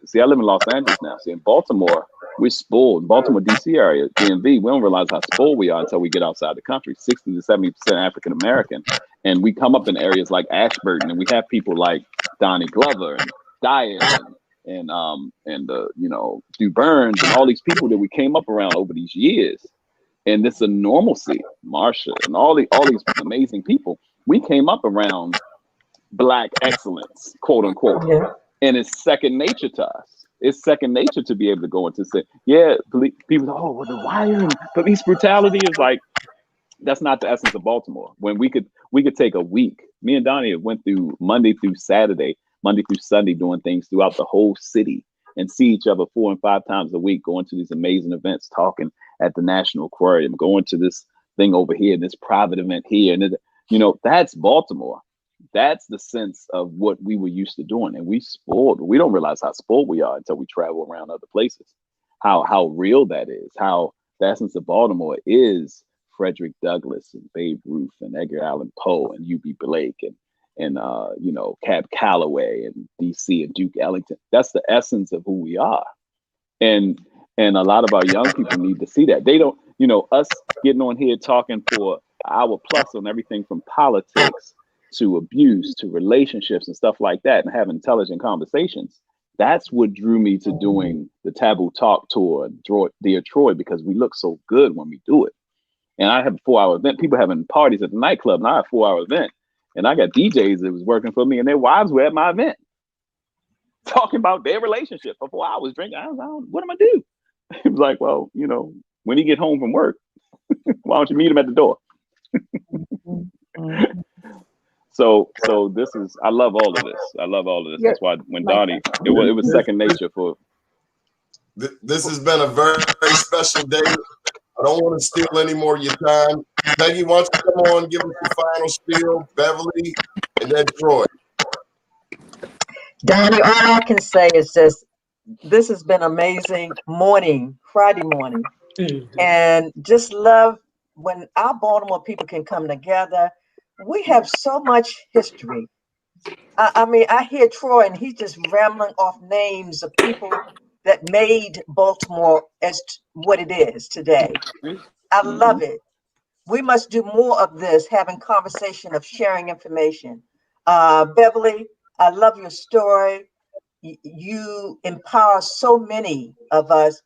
see, I live in Los Angeles now. See, in Baltimore, we're spoiled. Baltimore, DC area, DMV, we don't realize how spoiled we are until we get outside the country. 60 to 70% African American. And we come up in areas like Ashburton, and we have people like Donnie Glover and Dyer and you know, Stu Burns and all these people that we came up around over these years. And this a normalcy, Marsha, and all these amazing people. We came up around Black excellence, quote unquote, and it's second nature to us. It's second nature to be able to go into say, yeah, people. Oh, well, the wire and police brutality is like, that's not the essence of Baltimore. When we could take a week. Me and Donnie went through Monday through Sunday, doing things throughout the whole city, and see each other 4 and 5 times a week, going to these amazing events, talking at the National Aquarium, going to this thing over here, this private event here. And, you know, that's Baltimore. That's the sense of what we were used to doing. And we spoiled. We don't realize how spoiled we are until we travel around other places. how real that is, how the essence of Baltimore is Frederick Douglass and Babe Ruth and Edgar Allan Poe and U.B. Blake and you know, Cab Calloway and DC and Duke Ellington. That's the essence of who we are. And a lot of our young people need to see that. They don't, you know, us getting on here talking for an hour plus on everything from politics to abuse to relationships and stuff like that and having intelligent conversations. That's what drew me to doing the Taboo Talk tour, Dear Troy, because we look so good when we do it. And I have a 4-hour event, people having parties at the nightclub, and I have a 4-hour event. And I got DJs that was working for me and their wives were at my event talking about their relationship for 4 hours drinking. I was like, what am I do? It was like, well, you know, when he get home from work, why don't you meet him at the door? So this is, I love all of this. I love all of this. That's why when Donnie, it was second nature for. This has been a very, very special day. I don't want to steal any more of your time. Peggy, why don't you come on, give us the final spiel, Beverly, and then Troy. Donnie, all I can say is just, this has been amazing morning, Friday morning. And just love when our Baltimore people can come together. We have so much history. I mean, I hear Troy and he's just rambling off names of people that made Baltimore as what it is today. I love it. We must do more of this, having conversation of sharing information. Beverly, I love your story. You empower so many of us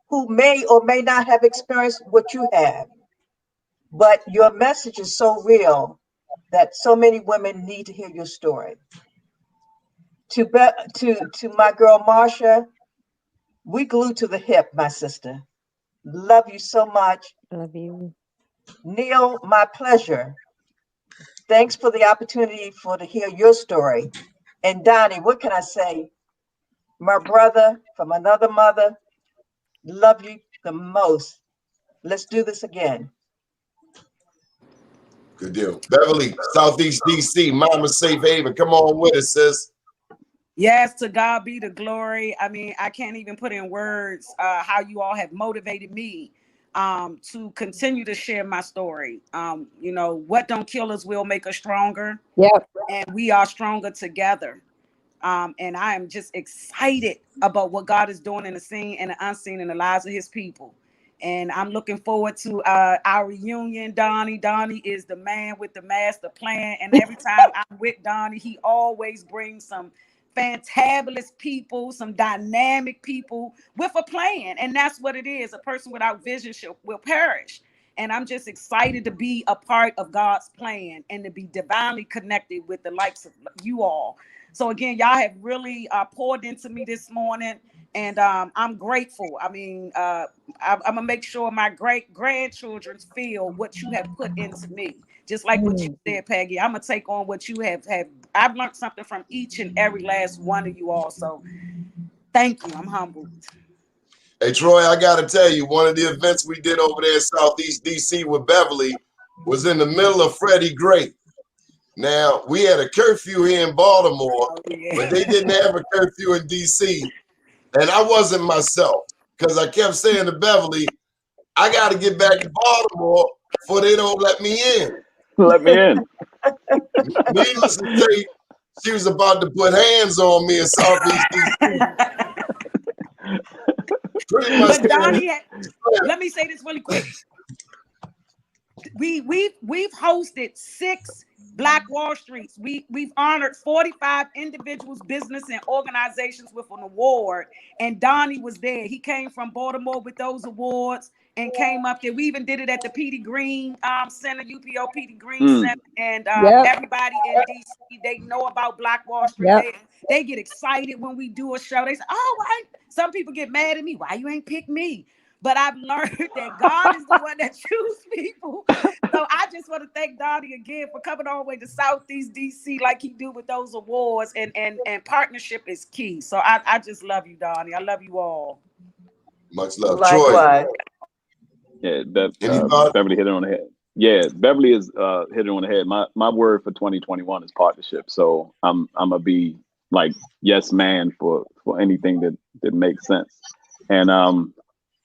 who may or may not have experienced what you have. But your message is so real that so many women need to hear your story. To my girl Marsha, we glued to the hip, my sister. Love you so much. Love you. Neil, my pleasure. Thanks for the opportunity to hear your story. And Donnie, what can I say? My brother from another mother, love you the most. Let's do this again. Good deal. Beverly, Southeast DC, Mama Safe Haven. Come on with us, sis. Yes, to God be the glory. I mean, I can't even put in words how you all have motivated me to continue to share my story. You know, what don't kill us will make us stronger. Yep. And we are stronger together. And I am just excited about what God is doing in the seen and the unseen in the lives of his people. And I'm looking forward to our reunion, Donnie. Donnie is the man with the master plan. And every time I'm with Donnie, he always brings some fantabulous people, some dynamic people with a plan. And that's what it is. A person without vision will perish. And I'm just excited to be a part of God's plan and to be divinely connected with the likes of you all. So again, y'all have really poured into me this morning, and I'm grateful. I mean, I'm gonna make sure my great grandchildren feel what you have put into me. Just like what you said, Peggy. I'm gonna take on what you have. I've learned something from each and every last one of you all. So thank you. I'm humbled. Hey, Troy, I got to tell you, one of the events we did over there in Southeast DC with Beverly was in the middle of Freddie Gray. Now, we had a curfew here in Baltimore, but they didn't have a curfew in DC. And I wasn't myself because I kept saying to Beverly, I got to get back to Baltimore before they don't let me in. Let me in. Needless to say, she was about to put hands on me in Southeast DC. Pretty much. But Donnie, let me say this really quick. We've hosted 6 Black Wall Streets. We've honored 45 individuals, business, and organizations with an award. And Donnie was there. He came from Baltimore with those awards and came up there. We even did it at the Petey Green Center, UPO Petey Green Center. And everybody in DC, they know about Black Wall Street. They get excited when we do a show. They say, oh, why? Some people get mad at me. Why you ain't pick me? But I've learned that God is the one that chooses people. So I just want to thank Donnie again for coming all the way to Southeast DC like he do with those awards. And partnership is key. So I just love you, Donnie. I love you all. Much love. Likewise. Troy. Yeah, Beverly hit it on the head. Yeah, Beverly is hit it on the head. My word for 2021 is partnership. So I'm gonna be like yes man for anything that makes sense. And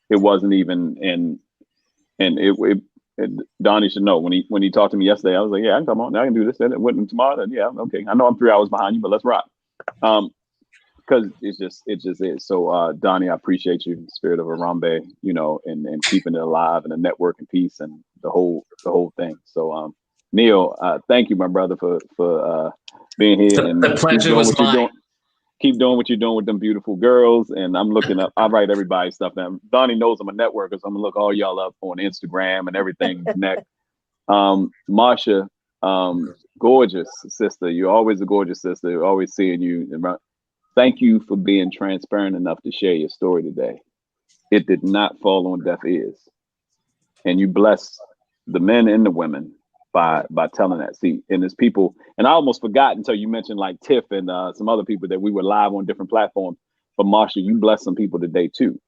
it wasn't even and Donnie should know when he talked to me yesterday, I was like, yeah, I can come on, I can do this. Then it went tomorrow. Then yeah, okay. I know I'm 3 hours behind you, but let's rock. Because it just is. So Donnie, I appreciate you, spirit of Harambe, you know, and keeping it alive and the network and peace and the whole thing. So Neil, thank you, my brother, for being here. And the pleasure was mine. Keep doing what you're doing with them beautiful girls. And I'm looking up, I write everybody's stuff now. Donnie knows I'm a networker, so I'm gonna look all y'all up on Instagram and everything. Connect. Marsha, gorgeous sister. You're always a gorgeous sister. We're always seeing you. Thank you for being transparent enough to share your story today. It did not fall on deaf ears. And you blessed the men and the women by telling that. See, and there's people, and I almost forgot until you mentioned like Tiff and some other people that we were live on different platforms. But Marsha, you blessed some people today too.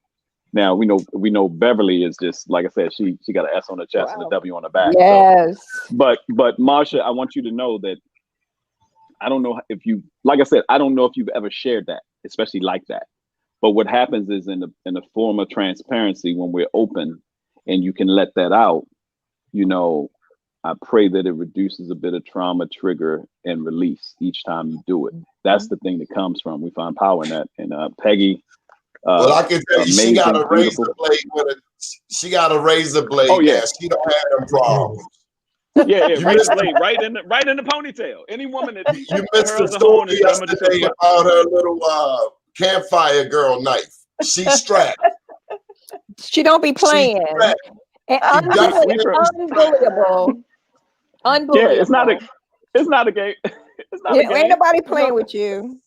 Now we know Beverly is just, like I said, she got an S on her chest and a W on her back. Yes. So, but Marsha, I want you to know that I don't know if you, like I said, I don't know if you've ever shared that, especially like that. But what happens is in the form of transparency, when we're open and you can let that out, you know, I pray that it reduces a bit of trauma, trigger, and release each time you do it. That's the thing that comes from. We find power in that. And Peggy, well, I can tell you, she got a beautiful. razor blade with a. She got a razor blade. Oh yeah, now. She don't have them problems. Yeah, razor blade right in the ponytail. Any woman that you missed the story yesterday about her little campfire girl knife. She's strapped. She don't be playing. Unbelievable. Unbelievable. Yeah, it's not a game. It's not a game. Ain't nobody playing with you.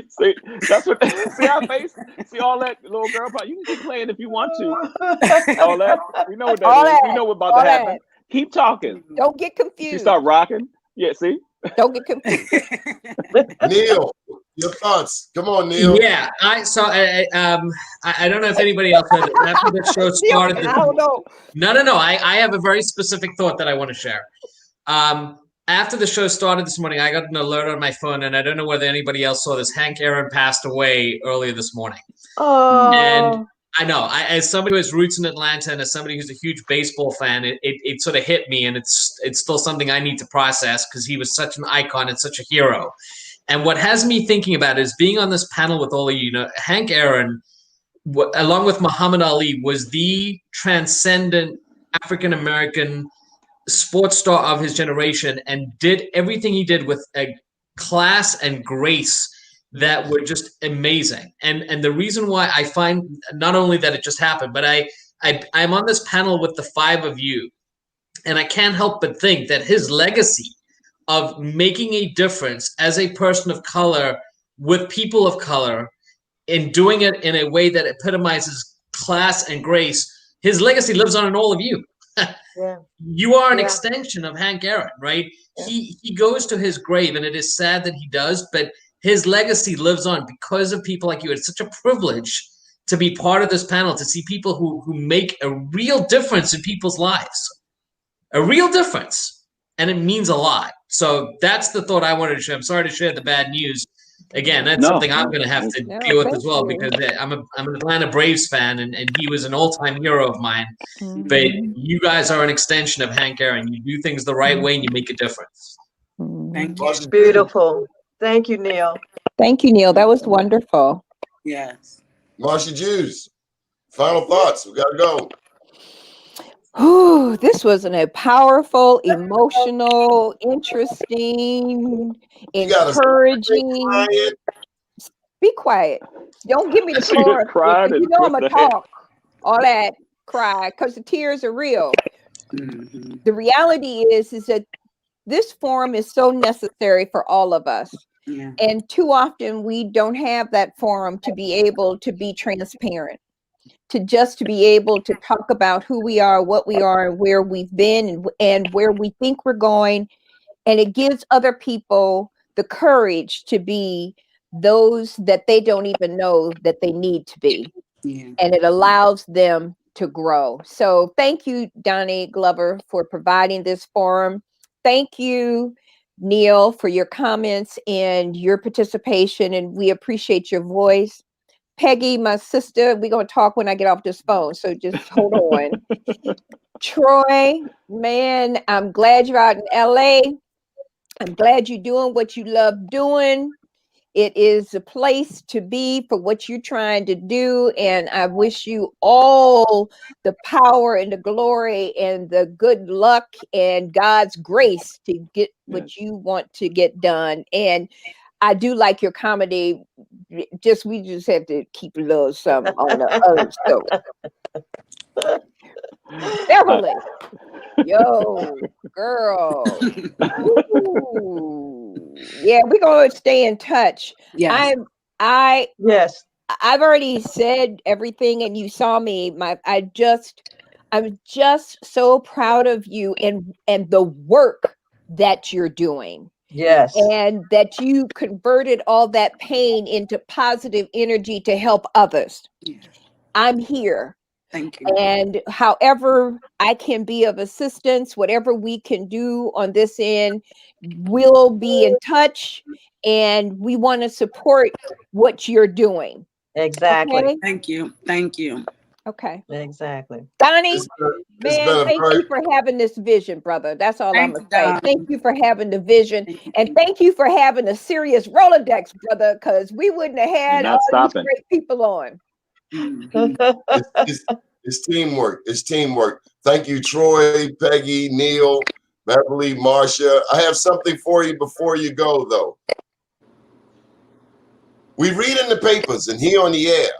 see, that's what. See our face. See all that, little girl. You can keep playing if you want to. All that. We know what that is. We know what's about to happen. Keep talking. Don't get confused. You start rocking. Yeah. See. Don't get confused. Neil, your thoughts. Come on, Neil. Yeah, I don't know if anybody else heard it. After the show started. I don't know. No. I have a very specific thought that I want to share. After the show started this morning, I got an alert on my phone, and I don't know whether anybody else saw this. Hank Aaron passed away earlier this morning. Oh. And I know, as somebody who has roots in Atlanta and as somebody who's a huge baseball fan, it sort of hit me, and it's still something I need to process because he was such an icon and such a hero. And what has me thinking about it is being on this panel with all of you. You know, Hank Aaron, along with Muhammad Ali, was the transcendent African-American sports star of his generation and did everything he did with a class and grace that were just amazing. And the reason why I find not only that it just happened, but I'm on this panel with the 5 of you, and I can't help but think that his legacy of making a difference as a person of color with people of color and doing it in a way that epitomizes class and grace, his legacy lives on in all of you. Yeah. You are an extension of Hank Aaron, right? Yeah. He goes to his grave, and it is sad that he does, but his legacy lives on because of people like you. It's such a privilege to be part of this panel, to see people who make a real difference in people's lives. A real difference. And it means a lot. So that's the thought I wanted to share. I'm sorry to share the bad news. Again, that's something I'm going to have to deal with as well, because I'm an Atlanta Braves fan, and he was an all-time hero of mine. Mm-hmm. But you guys are an extension of Hank Aaron. You do things the right way, and you make a difference. Thank you. Beautiful. Thank you, Neil. Thank you, Neil. That was wonderful. Yes. Marsha Jews, final thoughts. We got to go. Oh, this was a powerful, emotional, interesting, encouraging. Be quiet. Don't give me the floor. You know I'm gonna talk. All that cry, because the tears are real. Mm-hmm. The reality is that this forum is so necessary for all of us. Yeah. And too often we don't have that forum to be able to be transparent. To be able to talk about who we are, what we are, and where we've been, and where we think we're going. And it gives other people the courage to be those that they don't even know that they need to be. Yeah. And it allows them to grow. So thank you, Donnie Glover, for providing this forum. Thank you, Neil, for your comments and your participation. And we appreciate your voice. Peggy, my sister. We're going to talk when I get off this phone. So just hold on. Troy, man, I'm glad you're out in LA. I'm glad you're doing what you love doing. It is a place to be for what you're trying to do. And I wish you all the power and the glory and the good luck and God's grace to get what you want to get done. And I do like your comedy. We just have to keep a little something on the other. So, Beverly, yo, girl. Ooh. Yeah, we're gonna stay in touch. Yes. Yes. I've already said everything, and you saw me. I'm just so proud of you and the work that you're doing. Yes. And that you converted all that pain into positive energy to help others. Yes. I'm here. Thank you. And however I can be of assistance, whatever we can do on this end, we'll be in touch, and we want to support what you're doing. Exactly. Okay. Thank you. Thank you. Okay. Exactly. Donnie, It's man, been a thank very you for having this vision, brother. That's all I'm Thank gonna you, say. Don. Thank you for having the vision, and thank you for having a serious Rolodex, brother, because we wouldn't have had not all stopping. these great people on. Mhm. it's teamwork. It's teamwork. Thank you, Troy, Peggy, Neil, Beverly, Marcia. I have something for you before you go, though. We read in the papers and hear on the air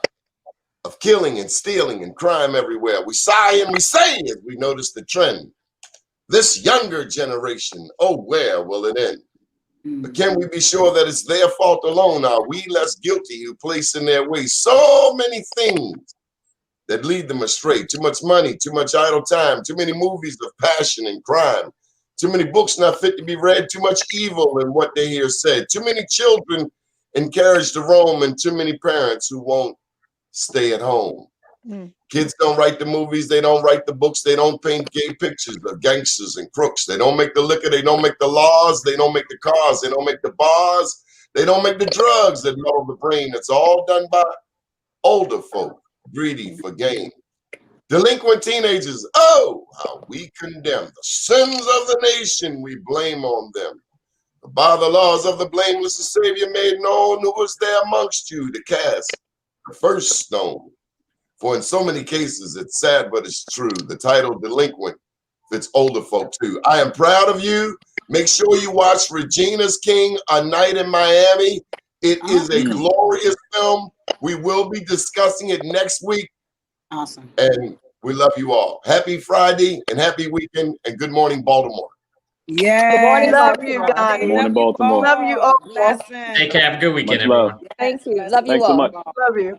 of killing and stealing and crime everywhere. We sigh and we say as we notice the trend. This younger generation, oh, where will it end? But can we be sure that it's their fault alone? Are we less guilty who place in their way so many things that lead them astray? Too much money, too much idle time, too many movies of passion and crime, too many books not fit to be read, too much evil in what they hear said, too many children encouraged to roam, and too many parents who won't stay at home. Kids don't write the movies, they don't write the books, they don't paint gay pictures of gangsters and crooks. They don't make the liquor, they don't make the laws, they don't make the cars, they don't make the bars, they don't make the drugs that muddle the brain. It's all done by older folk, greedy for gain. Delinquent teenagers, oh, how we condemn the sins of the nation, we blame on them. By the laws of the blameless, the Savior made known who was there amongst you to cast the first stone. For in so many cases, it's sad, but it's true. The title delinquent fits older folk too. I am proud of you. Make sure you watch Regina's King, A Night in Miami. It is a glorious film. We will be discussing it next week. Awesome. And we love you all. Happy Friday and happy weekend and good morning, Baltimore. Yeah. Good morning, Love Baltimore. you, Donnie. Good morning, Baltimore. Love you all. Blessings. Take care. Have a good weekend, Much love. everyone. Thank you. Love you Thanks so all. much. Love you.